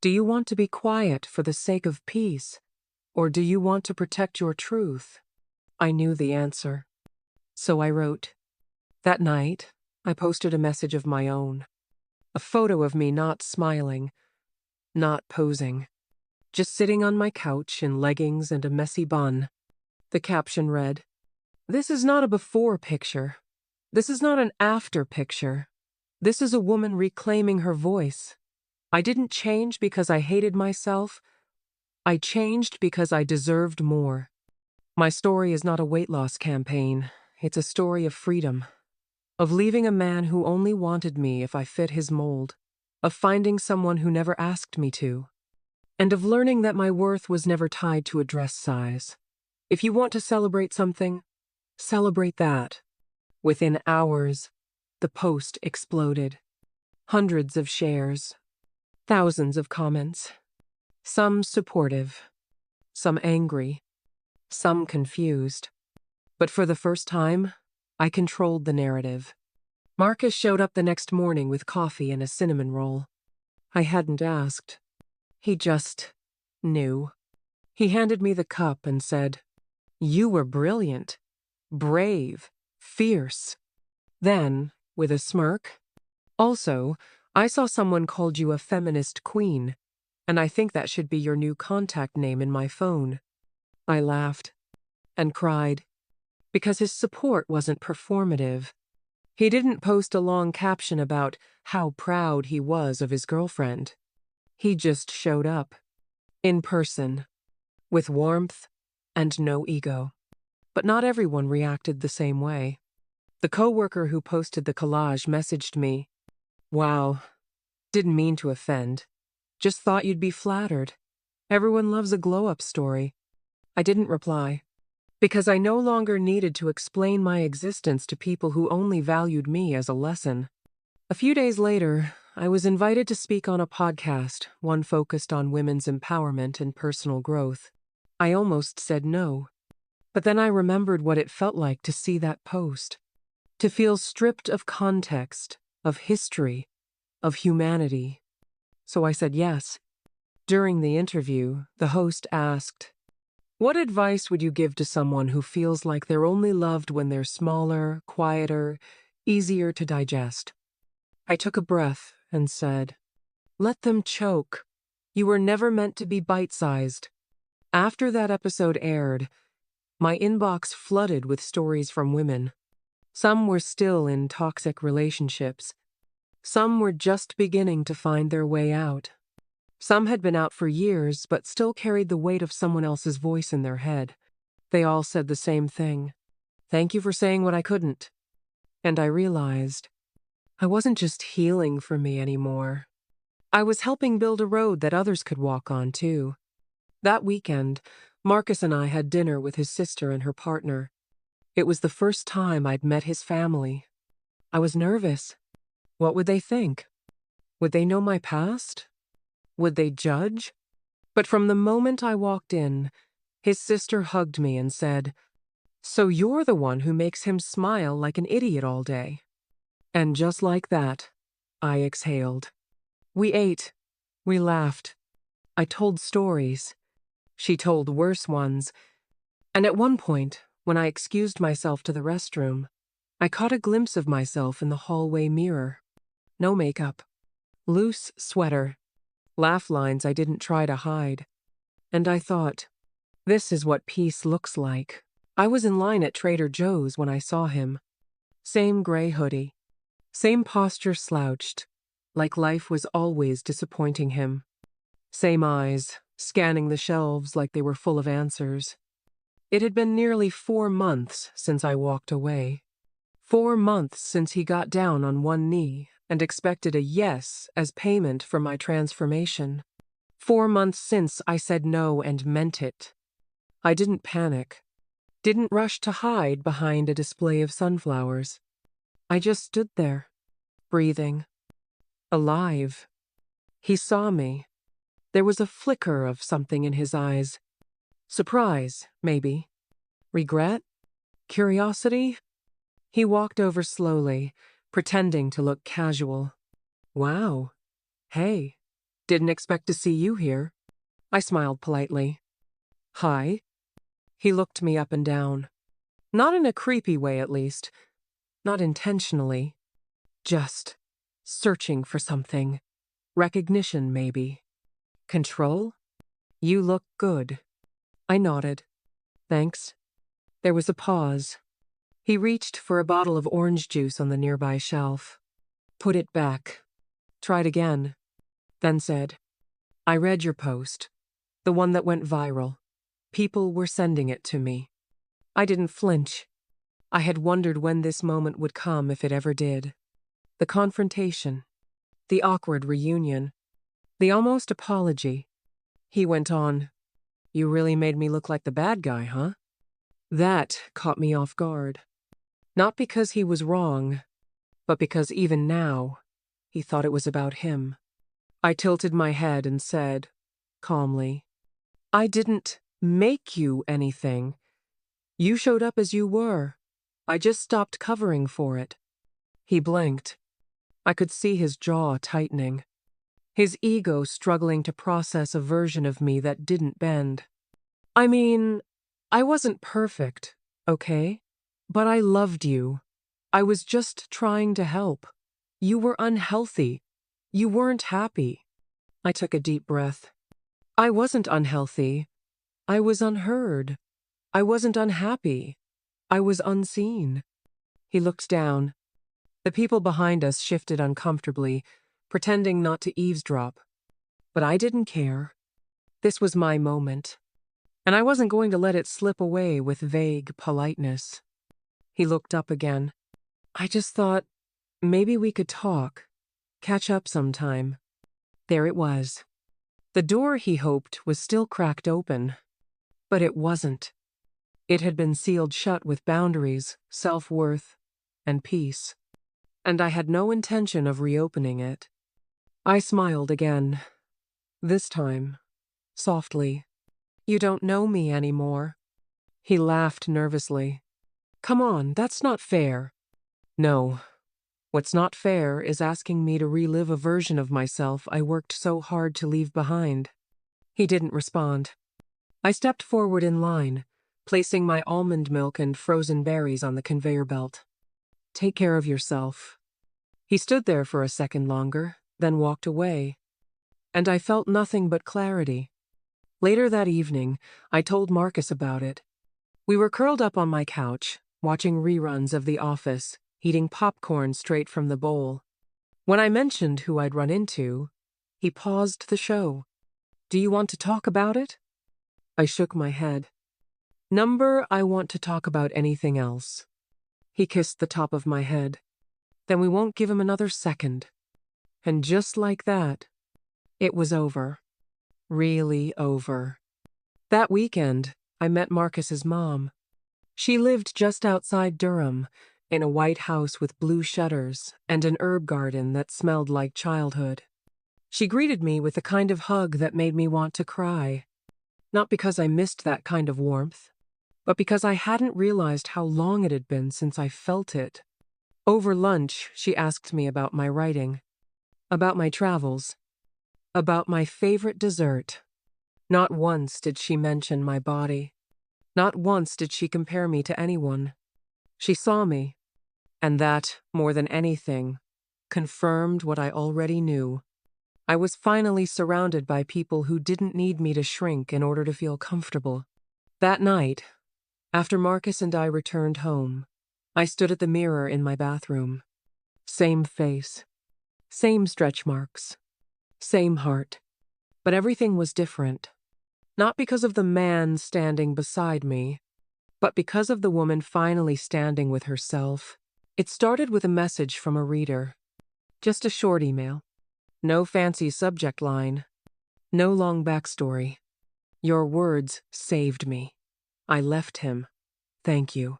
"Do you want to be quiet for the sake of peace, or do you want to protect your truth?" I knew the answer. So I wrote. That night, I posted a message of my own. A photo of me not smiling, not posing, just sitting on my couch in leggings and a messy bun. The caption read, "This is not a before picture. This is not an after picture. This is a woman reclaiming her voice. I didn't change because I hated myself. I changed because I deserved more." My story is not a weight loss campaign. It's a story of freedom. Of leaving a man who only wanted me if I fit his mold. Of finding someone who never asked me to. And of learning that my worth was never tied to a dress size. If you want to celebrate something, celebrate that. Within hours, the post exploded. Hundreds of shares. Thousands of comments. Some supportive. Some angry. Some confused. But for the first time, I controlled the narrative. Marcus showed up the next morning with coffee and a cinnamon roll. I hadn't asked. He just knew. He handed me the cup and said, "You were brilliant, brave, fierce." Then, with a smirk, "Also, I saw someone called you a feminist queen, and I think that should be your new contact name in my phone." I laughed and cried because his support wasn't performative. He didn't post a long caption about how proud he was of his girlfriend. He just showed up, in person, with warmth and no ego. But not everyone reacted the same way. The coworker who posted the collage messaged me, "Wow, didn't mean to offend. Just thought you'd be flattered. Everyone loves a glow-up story." I didn't reply, because I no longer needed to explain my existence to people who only valued me as a lesson. A few days later, I was invited to speak on a podcast, one focused on women's empowerment and personal growth. I almost said no. But then I remembered what it felt like to see that post. To feel stripped of context, of history, of humanity. So I said yes. During the interview, the host asked, "What advice would you give to someone who feels like they're only loved when they're smaller, quieter, easier to digest?" I took a breath and said, "Let them choke. You were never meant to be bite-sized." After that episode aired, my inbox flooded with stories from women. Some were still in toxic relationships. Some were just beginning to find their way out. Some had been out for years, but still carried the weight of someone else's voice in their head. They all said the same thing. "Thank you for saying what I couldn't." And I realized I wasn't just healing for me anymore. I was helping build a road that others could walk on, too. That weekend, Marcus and I had dinner with his sister and her partner. It was the first time I'd met his family. I was nervous. What would they think? Would they know my past? Would they judge? But from the moment I walked in, his sister hugged me and said, "So you're the one who makes him smile like an idiot all day." And just like that, I exhaled. We ate. We laughed. I told stories. She told worse ones. And at one point, when I excused myself to the restroom, I caught a glimpse of myself in the hallway mirror. No makeup. Loose sweater. Laugh lines I didn't try to hide. And I thought, this is what peace looks like. I was in line at Trader Joe's when I saw him. Same gray hoodie. Same posture slouched, like life was always disappointing him. Same eyes, scanning the shelves like they were full of answers. It had been nearly 4 months since I walked away. 4 months since he got down on one knee and expected a yes as payment for my transformation. 4 months since, I said no and meant it. I didn't panic, didn't rush to hide behind a display of sunflowers. I just stood there, breathing, alive. He saw me. There was a flicker of something in his eyes. Surprise, maybe. Regret? Curiosity? He walked over slowly, pretending to look casual. Wow. Hey, didn't expect to see you here. I smiled politely. Hi. He looked me up and down. Not in a creepy way, at least. Not intentionally. Just searching for something. Recognition, maybe. Control? You look good. I nodded. Thanks. There was a pause. He reached for a bottle of orange juice on the nearby shelf. Put it back. Tried again. Then said, I read your post. The one that went viral. People were sending it to me. I didn't flinch. I had wondered when this moment would come, if it ever did. The confrontation. The awkward reunion. The almost apology. He went on, You really made me look like the bad guy, huh? That caught me off guard. Not because he was wrong, but because even now, he thought it was about him. I tilted my head and said, calmly, I didn't make you anything. You showed up as you were. I just stopped covering for it. He blinked. I could see his jaw tightening. His ego struggling to process a version of me that didn't bend. I mean, I wasn't perfect, okay? But I loved you. I was just trying to help. You were unhealthy. You weren't happy. I took a deep breath. I wasn't unhealthy. I was unheard. I wasn't unhappy. I was unseen. He looked down. The people behind us shifted uncomfortably, pretending not to eavesdrop. But I didn't care. This was my moment. And I wasn't going to let it slip away with vague politeness. He looked up again. I just thought, maybe we could talk. Catch up sometime. There it was. The door, he hoped, was still cracked open. But it wasn't. It had been sealed shut with boundaries, self-worth, and peace. And I had no intention of reopening it. I smiled again. This time, softly. You don't know me anymore. He laughed nervously. Come on, that's not fair. No. What's not fair is asking me to relive a version of myself I worked so hard to leave behind. He didn't respond. I stepped forward in line, placing my almond milk and frozen berries on the conveyor belt. Take care of yourself. He stood there for a second longer, then walked away. And I felt nothing but clarity. Later that evening, I told Marcus about it. We were curled up on my couch, watching reruns of The Office, eating popcorn straight from the bowl. When I mentioned who I'd run into, he paused the show. Do you want to talk about it? I shook my head. Number, I want to talk about anything else. He kissed the top of my head. Then we won't give him another second. And just like that, it was over. Really over. That weekend, I met Marcus's mom. She lived just outside Durham, in a white house with blue shutters and an herb garden that smelled like childhood. She greeted me with the kind of hug that made me want to cry. Not because I missed that kind of warmth, but because I hadn't realized how long it had been since I felt it. Over lunch, she asked me about my writing, about my travels, about my favorite dessert. Not once did she mention my body. Not once did she compare me to anyone. She saw me, and that, more than anything, confirmed what I already knew. I was finally surrounded by people who didn't need me to shrink in order to feel comfortable. That night, after Marcus and I returned home, I stood at the mirror in my bathroom. Same face, same stretch marks, same heart. But everything was different. Not because of the man standing beside me, but because of the woman finally standing with herself. It started with a message from a reader. Just a short email. No fancy subject line. No long backstory. Your words saved me. I left him. Thank you.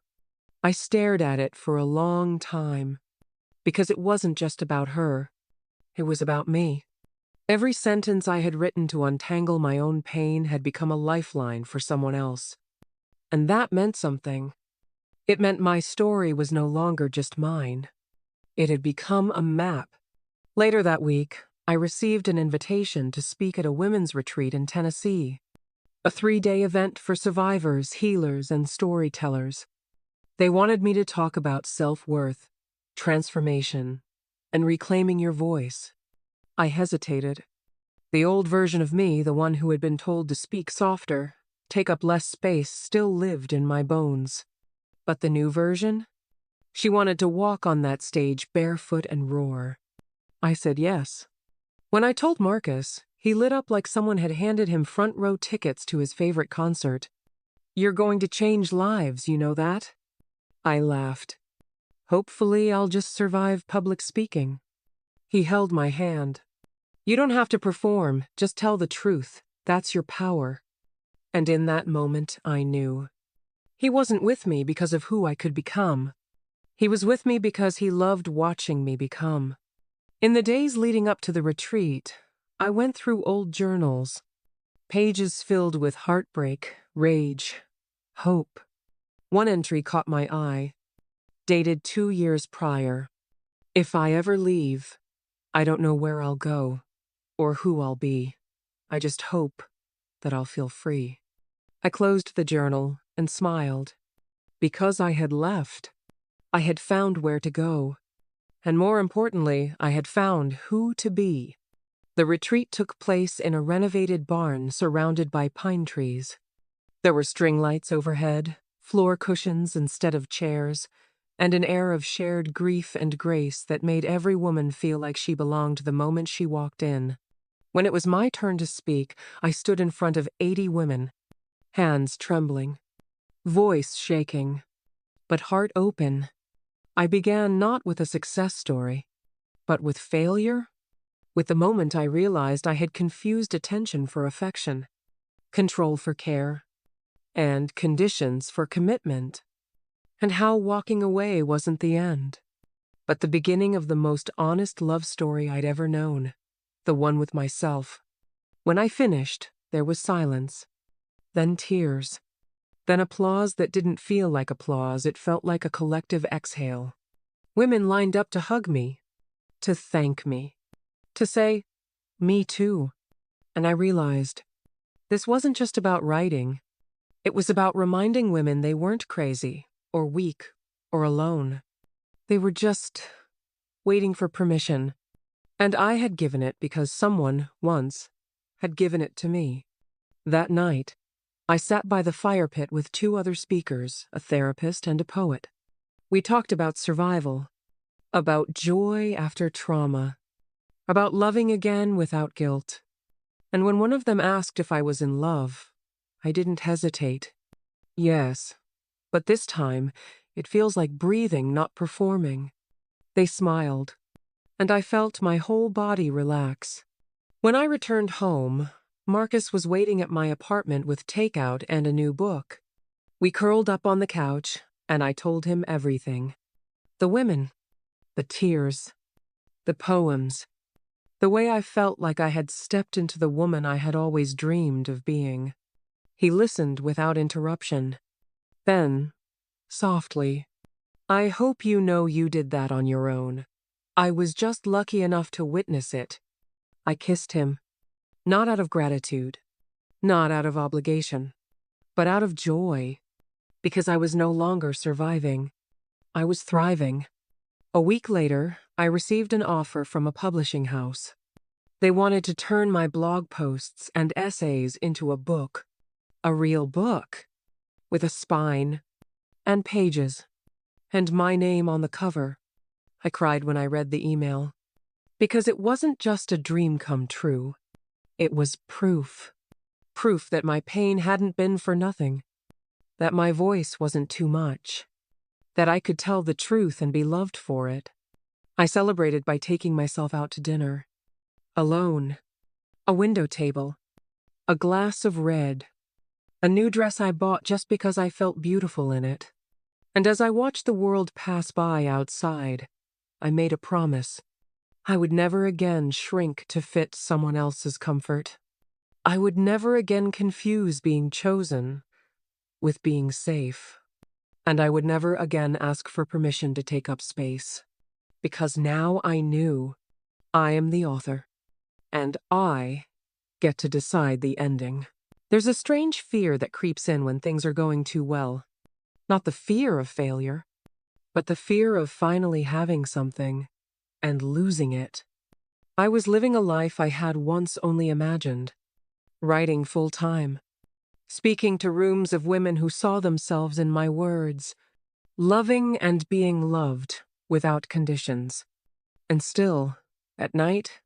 I stared at it for a long time, because it wasn't just about her. It was about me. Every sentence I had written to untangle my own pain had become a lifeline for someone else. And that meant something. It meant my story was no longer just mine. It had become a map. Later that week, I received an invitation to speak at a women's retreat in Tennessee, a 3-day event for survivors, healers, and storytellers. They wanted me to talk about self-worth, transformation, and reclaiming your voice. I hesitated. The old version of me, the one who had been told to speak softer, take up less space, still lived in my bones. But the new version? She wanted to walk on that stage barefoot and roar. I said yes. When I told Marcus, he lit up like someone had handed him front-row tickets to his favorite concert. You're going to change lives, you know that? I laughed. Hopefully, I'll just survive public speaking. He held my hand. You don't have to perform, just tell the truth. That's your power. And in that moment, I knew. He wasn't with me because of who I could become. He was with me because he loved watching me become. In the days leading up to the retreat, I went through old journals, pages filled with heartbreak, rage, hope. One entry caught my eye, dated 2 years prior. If I ever leave, I don't know where I'll go or who I'll be. I just hope that I'll feel free. I closed the journal and smiled. Because I had left, I had found where to go. And more importantly, I had found who to be. The retreat took place in a renovated barn surrounded by pine trees. There were string lights overhead, floor cushions instead of chairs, and an air of shared grief and grace that made every woman feel like she belonged the moment she walked in. When it was my turn to speak, I stood in front of 80 women, hands trembling, voice shaking, but heart open. I began not with a success story, but with failure, with the moment I realized I had confused attention for affection, control for care, and conditions for commitment, and how walking away wasn't the end, but the beginning of the most honest love story I'd ever known, the one with myself. When I finished, there was silence, then tears, then applause that didn't feel like applause, it felt like a collective exhale. Women lined up to hug me, to thank me, to say, "Me too." And I realized, this wasn't just about writing. It was about reminding women they weren't crazy, or weak, or alone. They were just waiting for permission. And I had given it because someone, once, had given it to me. That night, I sat by the fire pit with 2 other speakers, a therapist and a poet. We talked about survival, about joy after trauma, about loving again without guilt. And when one of them asked if I was in love, I didn't hesitate. Yes, but this time, it feels like breathing, not performing. They smiled, and I felt my whole body relax. When I returned home, Marcus was waiting at my apartment with takeout and a new book. We curled up on the couch, and I told him everything. The women, the tears, the poems, the way I felt like I had stepped into the woman I had always dreamed of being. He listened without interruption. Then, softly, "I hope you know you did that on your own. I was just lucky enough to witness it." I kissed him, not out of gratitude, not out of obligation, but out of joy, because I was no longer surviving. I was thriving. A week later, I received an offer from a publishing house. They wanted to turn my blog posts and essays into a book, a real book, with a spine and pages, and my name on the cover. I cried when I read the email, because it wasn't just a dream come true. It was proof. Proof that my pain hadn't been for nothing, that my voice wasn't too much, that I could tell the truth and be loved for it. I celebrated by taking myself out to dinner. Alone. A window table. A glass of red. A new dress I bought just because I felt beautiful in it. And as I watched the world pass by outside, I made a promise. I would never again shrink to fit someone else's comfort. I would never again confuse being chosen with being safe. And I would never again ask for permission to take up space. Because now I knew I am the author, and I get to decide the ending. There's a strange fear that creeps in when things are going too well. Not the fear of failure, but the fear of finally having something and losing it. I was living a life I had once only imagined. Writing full-time. Speaking to rooms of women who saw themselves in my words. Loving and being loved without conditions. And still, at night,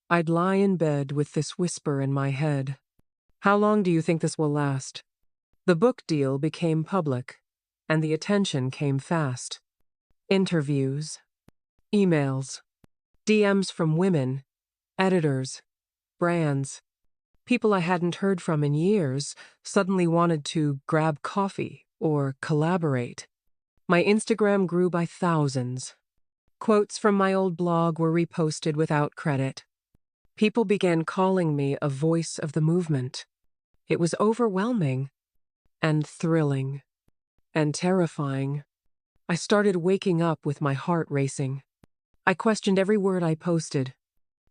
I'd lie in bed with this whisper in my head. How long do you think this will last? The book deal became public, and the attention came fast. Interviews, emails, DMs from women, editors, brands. People I hadn't heard from in years suddenly wanted to grab coffee or collaborate. My Instagram grew by thousands. Quotes from my old blog were reposted without credit. People began calling me a voice of the movement. It was overwhelming and thrilling and terrifying. I started waking up with my heart racing. I questioned every word I posted.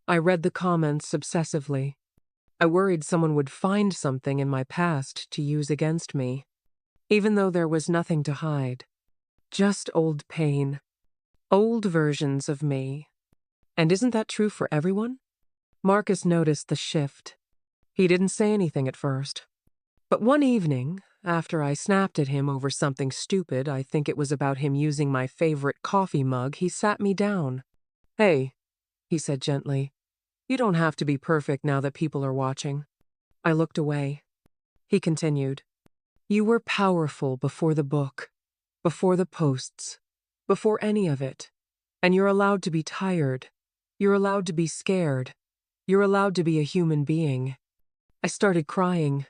I read the comments obsessively. I worried someone would find something in my past to use against me, even though there was nothing to hide. Just old pain. Old versions of me. And isn't that true for everyone? Marcus noticed the shift. He didn't say anything at first. But one evening, after I snapped at him over something stupid, I think it was about him using my favorite coffee mug, he sat me down. "Hey," he said gently, "you don't have to be perfect now that people are watching." I looked away. He continued, "You were powerful before the book, before the posts, before any of it. And you're allowed to be tired. You're allowed to be scared. You're allowed to be a human being." I started crying.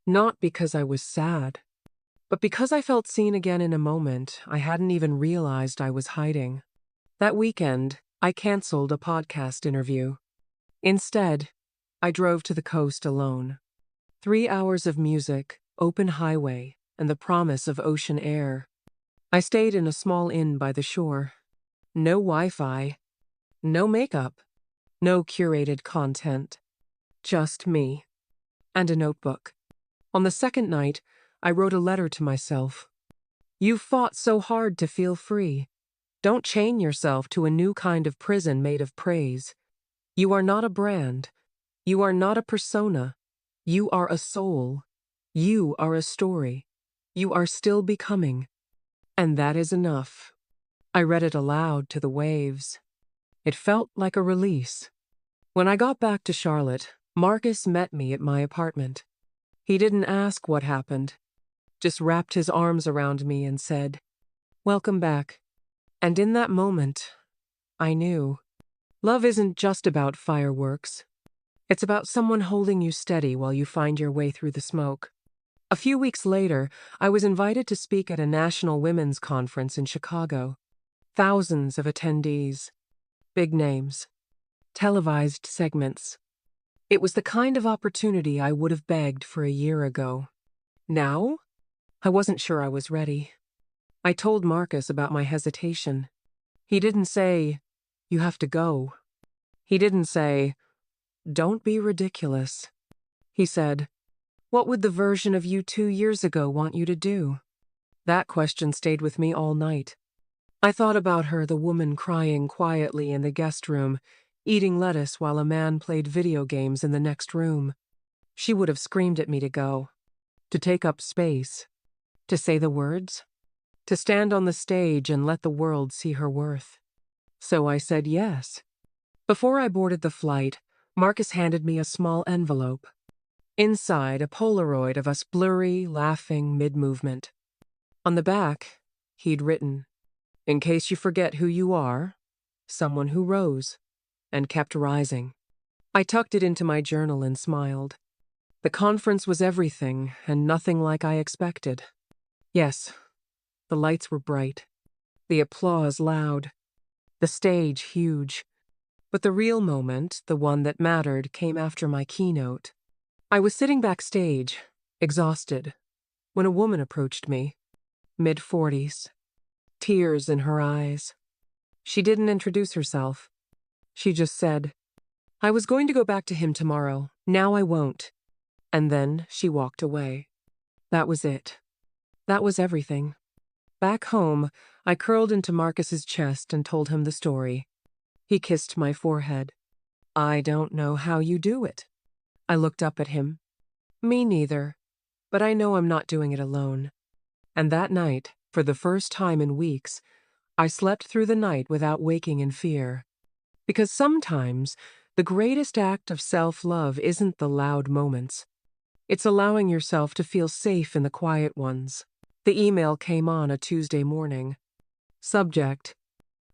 Not because I was sad, but because I felt seen again in a moment I hadn't even realized I was hiding. That weekend, I canceled a podcast interview. Instead, I drove to the coast alone. 3 hours of music, open highway, and the promise of ocean air. I stayed in a small inn by the shore. No Wi-Fi, no makeup, no curated content. Just me. And a notebook. On the second night, I wrote a letter to myself. "You've fought so hard to feel free. Don't chain yourself to a new kind of prison made of praise. You are not a brand. You are not a persona. You are a soul. You are a story. You are still becoming. And that is enough." I read it aloud to the waves. It felt like a release. When I got back to Charlotte, Marcus met me at my apartment. He didn't ask what happened, just wrapped his arms around me and said, "Welcome back." And in that moment, I knew. Love isn't just about fireworks. It's about someone holding you steady while you find your way through the smoke. A few weeks later, I was invited to speak at a national women's conference in Chicago. Thousands of attendees. Big names. Televised segments. It was the kind of opportunity I would have begged for a year ago. Now, I wasn't sure I was ready. I told Marcus about my hesitation. He didn't say, "You have to go." He didn't say, "Don't be ridiculous." He said, "What would the version of you 2 years ago want you to do?" That question stayed with me all night. I thought about her, the woman crying quietly in the guest room, eating lettuce while a man played video games in the next room. She would have screamed at me to go, to take up space, to say the words, to stand on the stage and let the world see her worth. So I said yes. Before I boarded the flight, Marcus handed me a small envelope. Inside, a Polaroid of us blurry, laughing mid-movement. On the back, he'd written, "In case you forget who you are, someone who rose and kept rising. I tucked it into my journal and smiled. The conference was everything and nothing like I expected. Yes, the lights were bright, the applause loud, the stage huge. But the real moment, the one that mattered, came after my keynote. I was sitting backstage, exhausted, when a woman approached me, mid-40s, tears in her eyes. She didn't introduce herself. She just said, "I was going to go back to him tomorrow. Now I won't." And then she walked away. That was it. That was everything. Back home, I curled into Marcus's chest and told him the story. He kissed my forehead. "I don't know how you do it." I looked up at him. "Me neither, but I know I'm not doing it alone." And that night, for the first time in weeks, I slept through the night without waking in fear. Because sometimes, the greatest act of self-love isn't the loud moments. It's allowing yourself to feel safe in the quiet ones. The email came on a Tuesday morning. Subject: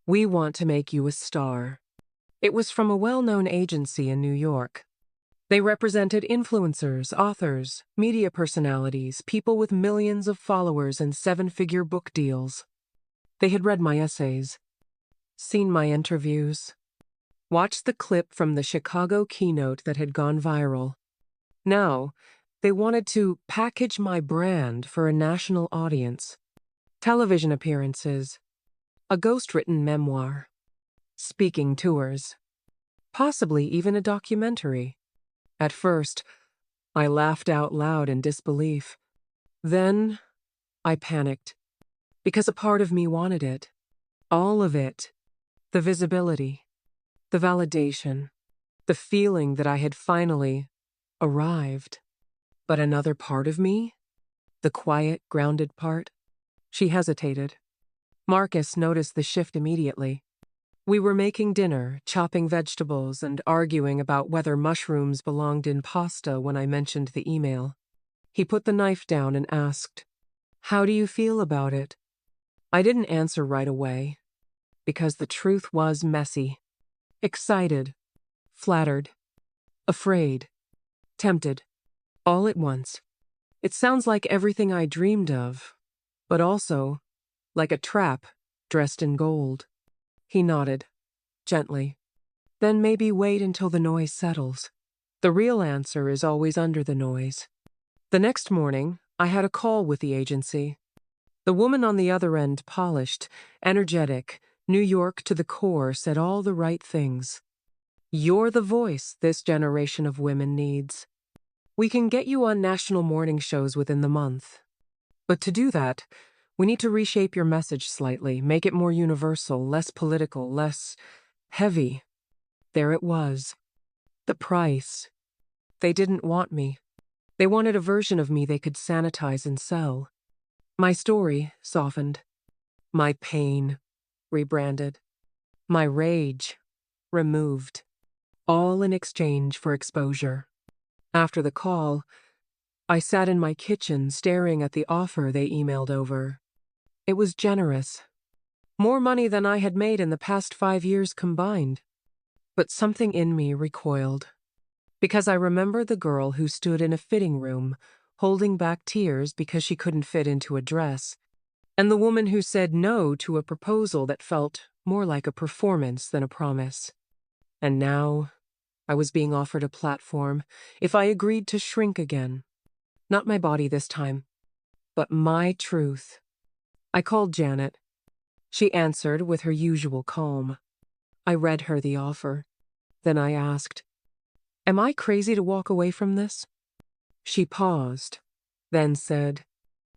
"We want to make you a star." It was from a well-known agency in New York. They represented influencers, authors, media personalities, people with millions of followers and seven-figure book deals. They had read my essays, seen my interviews, watched the clip from the Chicago keynote that had gone viral. Now, they wanted to package my brand for a national audience. Television appearances, a ghostwritten memoir, speaking tours, possibly even a documentary. At first, I laughed out loud in disbelief. Then, I panicked, because a part of me wanted it. All of it. The visibility, the validation, the feeling that I had finally arrived. But another part of me? The quiet, grounded part? She hesitated. Marcus noticed the shift immediately. We were making dinner, chopping vegetables, and arguing about whether mushrooms belonged in pasta when I mentioned the email. He put the knife down and asked, "How do you feel about it?" I didn't answer right away, because the truth was messy. Excited, flattered, afraid, tempted, all at once. It sounds like everything I dreamed of, but also like a trap dressed in gold. He nodded, gently. "Then maybe wait until the noise settles. The real answer is always under the noise." The next morning, I had a call with the agency. The woman on the other end, polished, energetic, New York to the core, said all the right things. "You're the voice this generation of women needs. We can get you on national morning shows within the month. But to do that, we need to reshape your message slightly, make it more universal, less political, less heavy." There it was. The price. They didn't want me. They wanted a version of me they could sanitize and sell. My story softened. My pain rebranded. My rage removed. All in exchange for exposure. After the call, I sat in my kitchen staring at the offer they emailed over. It was generous. More money than I had made in the past 5 years combined. But something in me recoiled. Because I remember the girl who stood in a fitting room, holding back tears because she couldn't fit into a dress, and the woman who said no to a proposal that felt more like a performance than a promise. And now, I was being offered a platform if I agreed to shrink again. Not my body this time, but my truth. I called Janet. She answered with her usual calm. I read her the offer. Then I asked, "Am I crazy to walk away from this?" She paused, then said,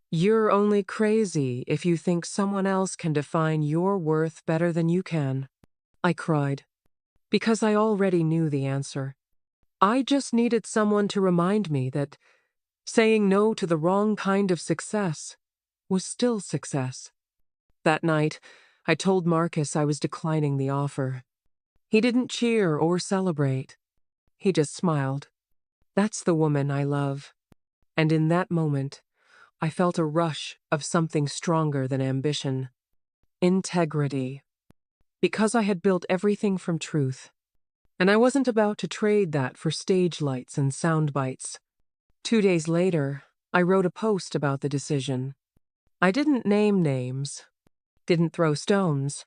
"You're only crazy if you think someone else can define your worth better than you can." I cried, because I already knew the answer. I just needed someone to remind me that saying no to the wrong kind of success was still success. That night, I told Marcus I was declining the offer. He didn't cheer or celebrate. He just smiled. That's the woman I love. And in that moment, I felt a rush of something stronger than ambition. Integrity. Because I had built everything from truth. And I wasn't about to trade that for stage lights and sound bites. 2 days later, I wrote a post about the decision. I didn't name names, didn't throw stones,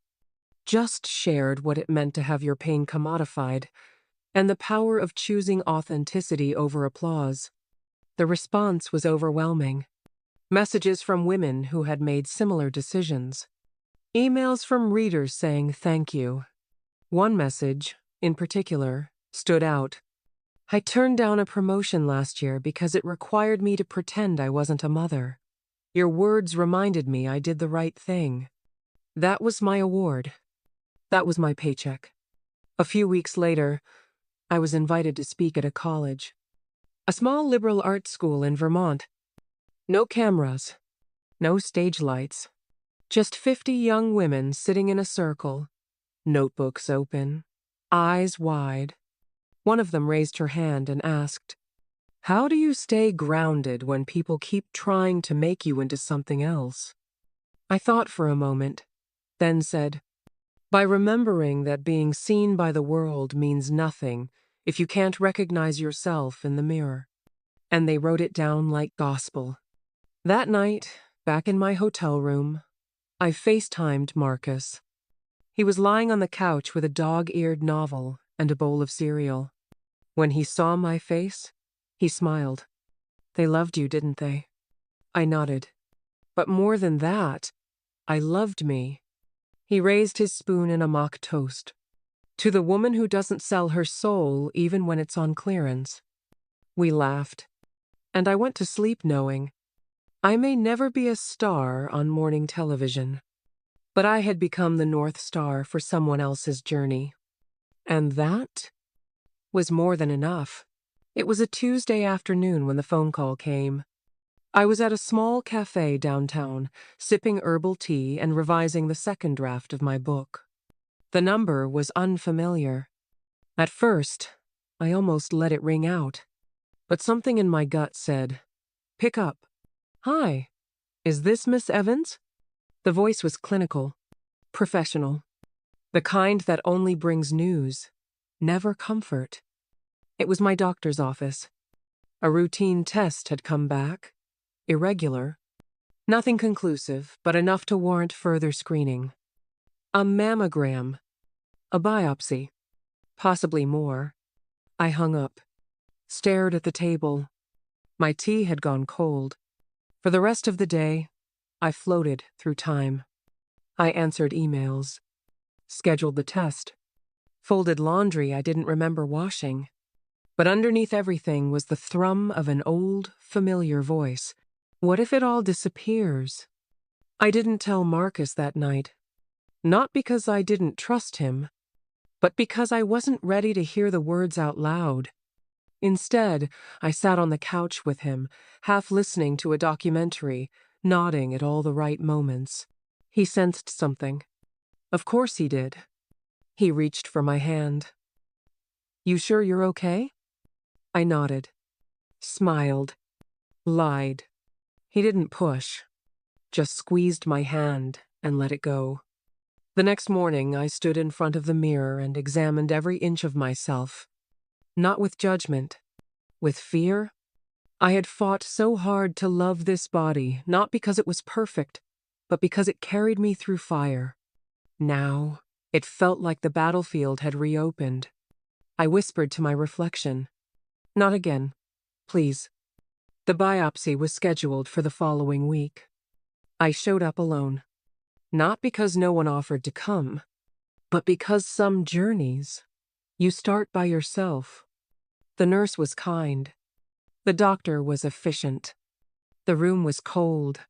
just shared what it meant to have your pain commodified, and the power of choosing authenticity over applause. The response was overwhelming. Messages from women who had made similar decisions. Emails from readers saying thank you. One message, in particular, stood out. I turned down a promotion last year because it required me to pretend I wasn't a mother. Your words reminded me I did the right thing. That was my award. That was my paycheck. A few weeks later, I was invited to speak at a college. A small liberal arts school in Vermont. No cameras, no stage lights. Just 50 young women sitting in a circle, notebooks open, eyes wide. One of them raised her hand and asked, "How do you stay grounded when people keep trying to make you into something else?" I thought for a moment, then said, "By remembering that being seen by the world means nothing if you can't recognize yourself in the mirror." And they wrote it down like gospel. That night, back in my hotel room, I FaceTimed Marcus. He was lying on the couch with a dog-eared novel and a bowl of cereal. When he saw my face, he smiled. "They loved you, didn't they?" I nodded. "But more than that, I loved me." He raised his spoon in a mock toast. "To the woman who doesn't sell her soul even when it's on clearance." We laughed, and I went to sleep knowing I may never be a star on morning television, but I had become the North Star for someone else's journey. And that was more than enough. It was a Tuesday afternoon when the phone call came. I was at a small cafe downtown, sipping herbal tea and revising the second draft of my book. The number was unfamiliar. At first, I almost let it ring out. But something in my gut said, "Pick up." "Hi, is this Miss Evans?" The voice was clinical, professional, the kind that only brings news, never comfort. It was my doctor's office. A routine test had come back, irregular, nothing conclusive, but enough to warrant further screening. A mammogram, a biopsy, possibly more. I hung up, stared at the table. My tea had gone cold. For the rest of the day, I floated through time. I answered emails, scheduled the test, folded laundry I didn't remember washing. But underneath everything was the thrum of an old, familiar voice. What if it all disappears? I didn't tell Marcus that night. Not because I didn't trust him, but because I wasn't ready to hear the words out loud. Instead, I sat on the couch with him, half listening to a documentary, nodding at all the right moments. He sensed something. Of course he did. He reached for my hand. "You sure you're okay?" I nodded, smiled, lied. He didn't push, just squeezed my hand and let it go. The next morning, I stood in front of the mirror and examined every inch of myself. Not with judgment, with fear. I had fought so hard to love this body, not because it was perfect, but because it carried me through fire. Now, it felt like the battlefield had reopened. I whispered to my reflection, "Not again, please." The biopsy was scheduled for the following week. I showed up alone. Not because no one offered to come, but because some journeys, you start by yourself. The nurse was kind. The doctor was efficient. The room was cold.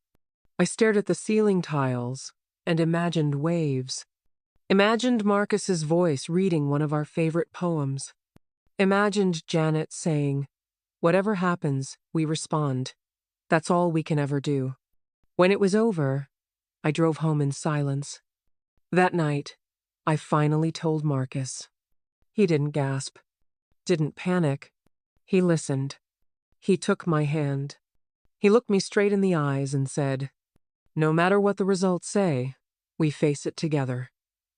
I stared at the ceiling tiles and imagined waves. Imagined Marcus's voice reading one of our favorite poems. Imagined Janet saying, "Whatever happens, we respond. That's all we can ever do." When it was over, I drove home in silence. That night, I finally told Marcus. He didn't gasp, didn't panic. He listened. He took my hand. He looked me straight in the eyes and said, "No matter what the results say, we face it together."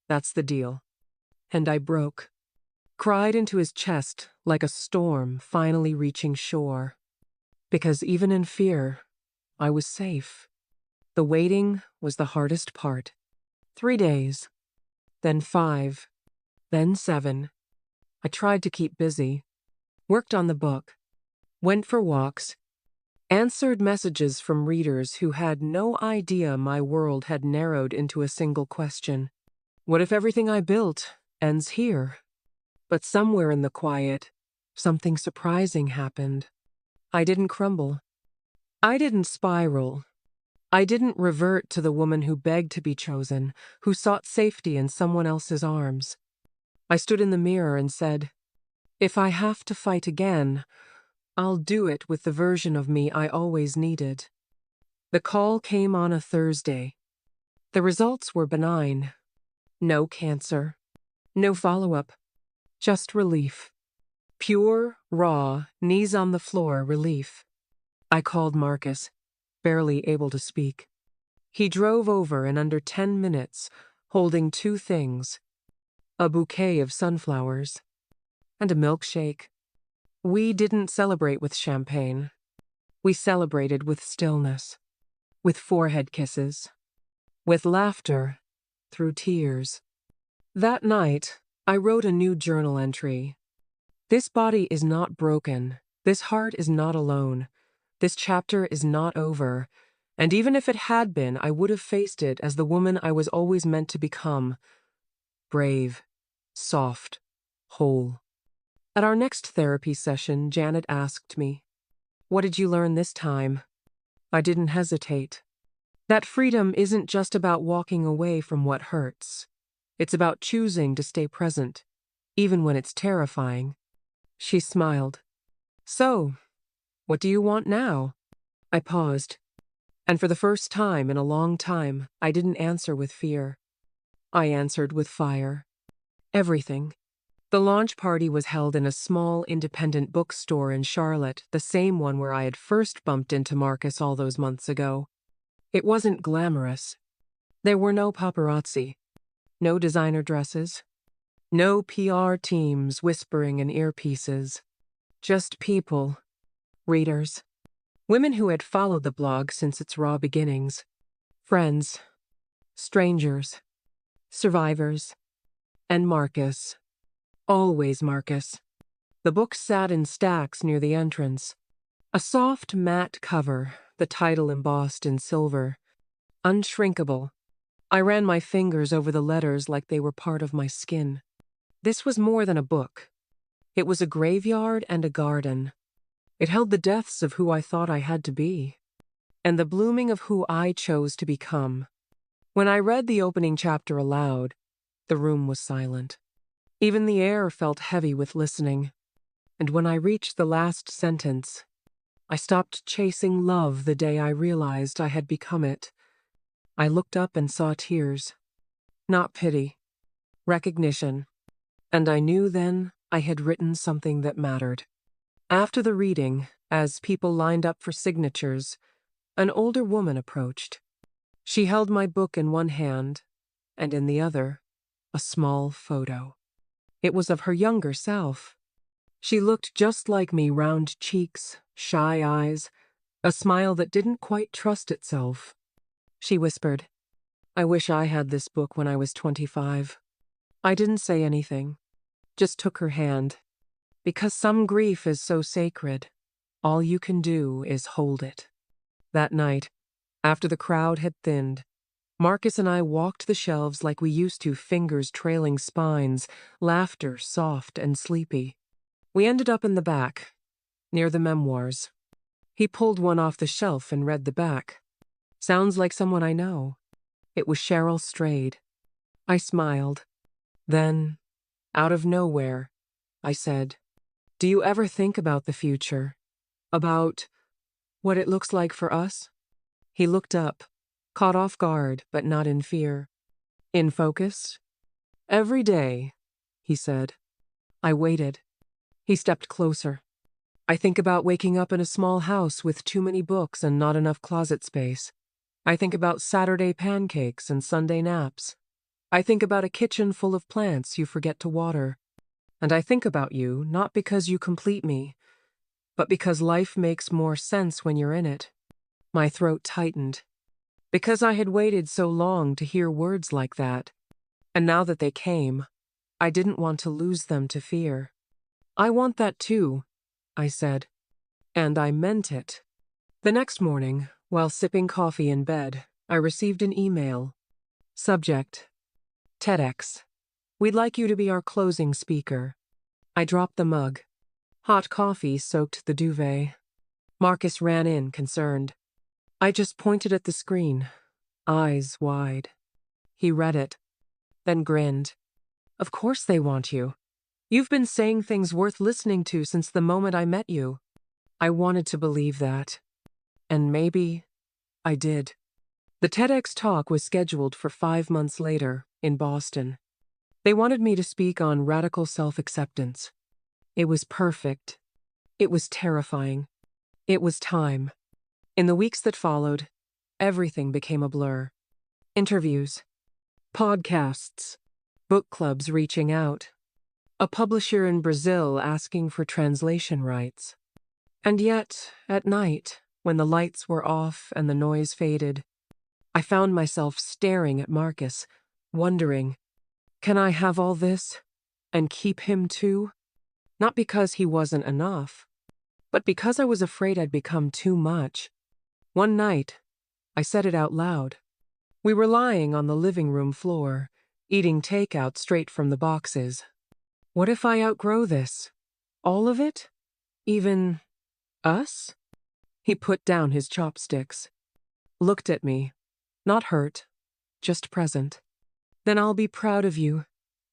That's the deal. And I broke. Cried into his chest like a storm finally reaching shore. Because even in fear, I was safe. The waiting was the hardest part. 3 days, then 5, then 7. I tried to keep busy, worked on the book, went for walks, answered messages from readers who had no idea my world had narrowed into a single question. What if everything I built ends here? But somewhere in the quiet, something surprising happened. I didn't crumble. I didn't spiral. I didn't revert to the woman who begged to be chosen, who sought safety in someone else's arms. I stood in the mirror and said, if I have to fight again, I'll do it with the version of me I always needed. The call came on a Thursday. The results were benign. No cancer. No follow-up. Just relief. Pure, raw, knees on the floor relief. I called Marcus, barely able to speak. He drove over in under 10 minutes, holding 2 things: a bouquet of sunflowers and a milkshake. We didn't celebrate with champagne. We celebrated with stillness, with forehead kisses, with laughter through tears. That night, I wrote a new journal entry. This body is not broken. This heart is not alone. This chapter is not over. And even if it had been, I would have faced it as the woman I was always meant to become. Brave, soft, whole. At our next therapy session, Janet asked me, "What did you learn this time?" I didn't hesitate. That freedom isn't just about walking away from what hurts. It's about choosing to stay present, even when it's terrifying. She smiled. "So, what do you want now?" I paused, and for the first time in a long time, I didn't answer with fear. I answered with fire. Everything. The launch party was held in a small independent bookstore in Charlotte, the same one where I had first bumped into Marcus all those months ago. It wasn't glamorous. There were no paparazzi, no designer dresses, no PR teams whispering in earpieces. Just people, readers, women who had followed the blog since its raw beginnings, friends, strangers, survivors, and Marcus. Always Marcus. The book sat in stacks near the entrance. A soft matte cover, the title embossed in silver. Unshrinkable. I ran my fingers over the letters like they were part of my skin. This was more than a book. It was a graveyard and a garden. It held the deaths of who I thought I had to be, and the blooming of who I chose to become. When I read the opening chapter aloud, the room was silent. Even the air felt heavy with listening. And when I reached the last sentence, I stopped chasing love the day I realized I had become it. I looked up and saw tears. Not pity. Recognition. And I knew then I had written something that mattered. After the reading, as people lined up for signatures, an older woman approached. She held my book in one hand, and in the other, a small photo. It was of her younger self. She looked just like me, round cheeks, shy eyes, a smile that didn't quite trust itself. She whispered, "I wish I had this book when I was 25. I didn't say anything, just took her hand. Because some grief is so sacred, all you can do is hold it. That night, after the crowd had thinned, Marcus and I walked the shelves like we used to, fingers trailing spines, laughter soft and sleepy. We ended up in the back, near the memoirs. He pulled one off the shelf and read the back. Sounds like someone I know. It was Cheryl Strayed. I smiled. Then, out of nowhere, I said, "Do you ever think about the future? About what it looks like for us?" He looked up, caught off guard, but not in fear. In focus? "Every day," he said. I waited. He stepped closer. "I think about waking up in a small house with too many books and not enough closet space. I think about Saturday pancakes and Sunday naps. I think about a kitchen full of plants you forget to water. And I think about you not because you complete me, but because life makes more sense when you're in it. My throat tightened. Because I had waited so long to hear words like that. And now that they came, I didn't want to lose them to fear. I want that too, I said. And I meant it. The next morning, while sipping coffee in bed, I received an email. Subject: TEDx. We'd like you to be our closing speaker. I dropped the mug. Hot coffee soaked the duvet. Marcus ran in, concerned. I just pointed at the screen, eyes wide. He read it, then grinned. Of course they want you. You've been saying things worth listening to since the moment I met you. I wanted to believe that. And maybe I did. The TEDx talk was scheduled for 5 months later, in Boston. They wanted me to speak on radical self-acceptance. It was perfect. It was terrifying. It was time. In the weeks that followed, everything became a blur. Interviews, podcasts, book clubs reaching out, a publisher in Brazil asking for translation rights. And yet, at night, when the lights were off and the noise faded, I found myself staring at Marcus, wondering, can I have all this and keep him too? Not because he wasn't enough, but because I was afraid I'd become too much. One night, I said it out loud. We were lying on the living room floor, eating takeout straight from the boxes. What if I outgrow this? All of it? Even us? He put down his chopsticks, looked at me, not hurt, just present. Then I'll be proud of you,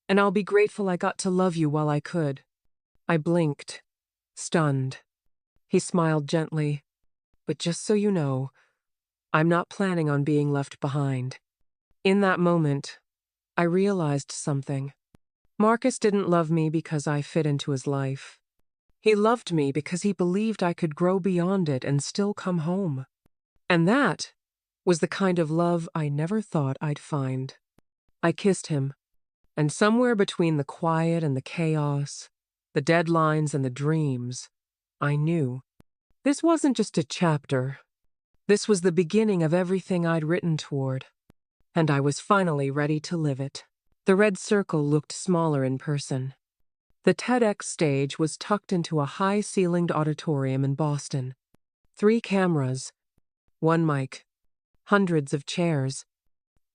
and I'll be grateful I got to love you while I could. I blinked, stunned. He smiled gently. But just so you know, I'm not planning on being left behind. In that moment, I realized something. Marcus didn't love me because I fit into his life. He loved me because he believed I could grow beyond it and still come home. And that was the kind of love I never thought I'd find. I kissed him, and somewhere between the quiet and the chaos, the deadlines and the dreams, I knew. This wasn't just a chapter. This was the beginning of everything I'd written toward. And I was finally ready to live it. The red circle looked smaller in person. The TEDx stage was tucked into a high-ceilinged auditorium in Boston. 3 cameras, 1 mic, hundreds of chairs,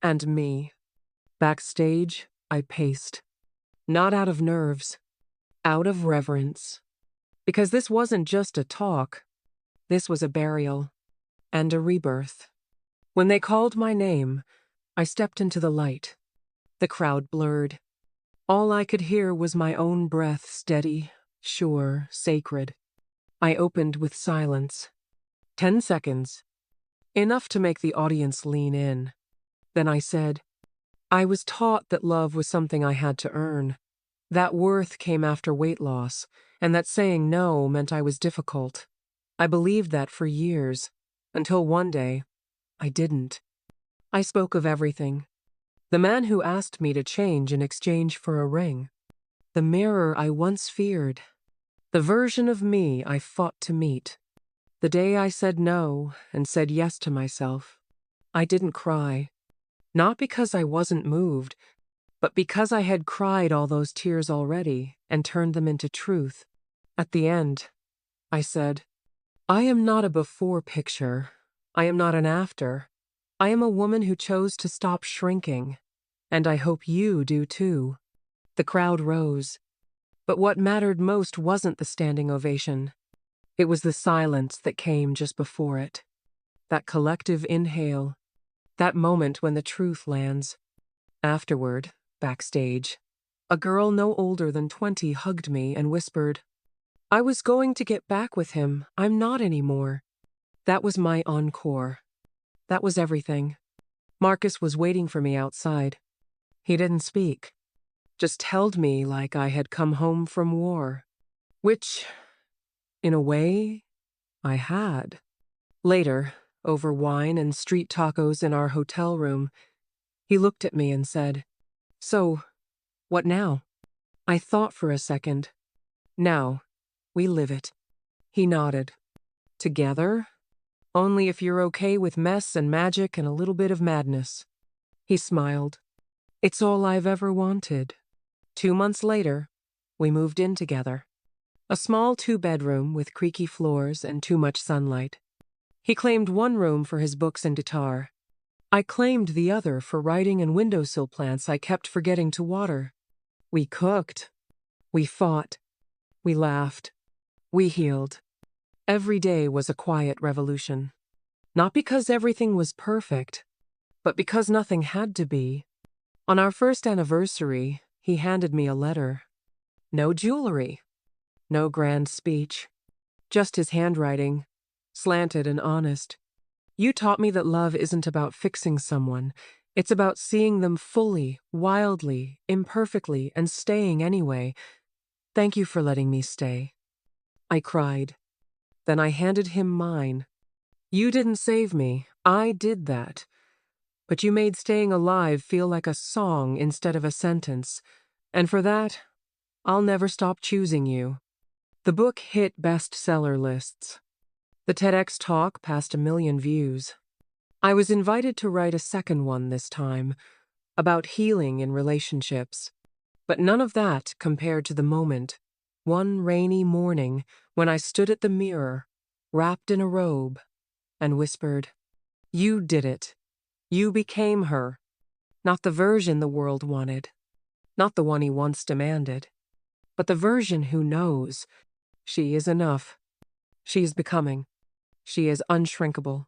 and me. Backstage, I paced. Not out of nerves, out of reverence. Because this wasn't just a talk. This was a burial and a rebirth. When they called my name, I stepped into the light. The crowd blurred. All I could hear was my own breath, steady, sure, sacred. I opened with silence. 10 seconds. Enough to make the audience lean in. Then I said, I was taught that love was something I had to earn. That worth came after weight loss, and that saying no meant I was difficult. I believed that for years, until one day, I didn't. I spoke of everything. The man who asked me to change in exchange for a ring. The mirror I once feared. The version of me I fought to meet. The day I said no and said yes to myself. I didn't cry. Not because I wasn't moved, but because I had cried all those tears already and turned them into truth. At the end, I said, I am not a before picture. I am not an after. I am a woman who chose to stop shrinking. And I hope you do too. The crowd rose. But what mattered most wasn't the standing ovation. It was the silence that came just before it. That collective inhale. That moment when the truth lands. Afterward, backstage, a girl no older than 20 hugged me and whispered, I was going to get back with him. I'm not anymore. That was my encore. That was everything. Marcus was waiting for me outside. He didn't speak. Just held me like I had come home from war. Which, in a way, I had. Later, over wine and street tacos in our hotel room, he looked at me and said, So, what now? I thought for a second. Now, we live it. He nodded. Together? Only if you're okay with mess and magic and a little bit of madness. He smiled. It's all I've ever wanted. 2 months later, we moved in together. A small 2-bedroom with creaky floors and too much sunlight. He claimed one room for his books and guitar. I claimed the other for writing and windowsill plants I kept forgetting to water. We cooked. We fought. We laughed. We healed. Every day was a quiet revolution. Not because everything was perfect, but because nothing had to be. On our first anniversary, he handed me a letter. No jewelry. No grand speech. Just his handwriting, slanted and honest. You taught me that love isn't about fixing someone. It's about seeing them fully, wildly, imperfectly, and staying anyway. Thank you for letting me stay. I cried. Then I handed him mine. You didn't save me. I did that. But you made staying alive feel like a song instead of a sentence. And for that, I'll never stop choosing you. The book hit bestseller lists. The TEDx talk passed 1 million views. I was invited to write a second one this time, about healing in relationships. But none of that compared to the moment, one rainy morning, when I stood at the mirror, wrapped in a robe, and whispered, "You did it. You became her. Not the version the world wanted. Not the one he once demanded. But the version who knows. She is enough. She is becoming. She is unshrinkable.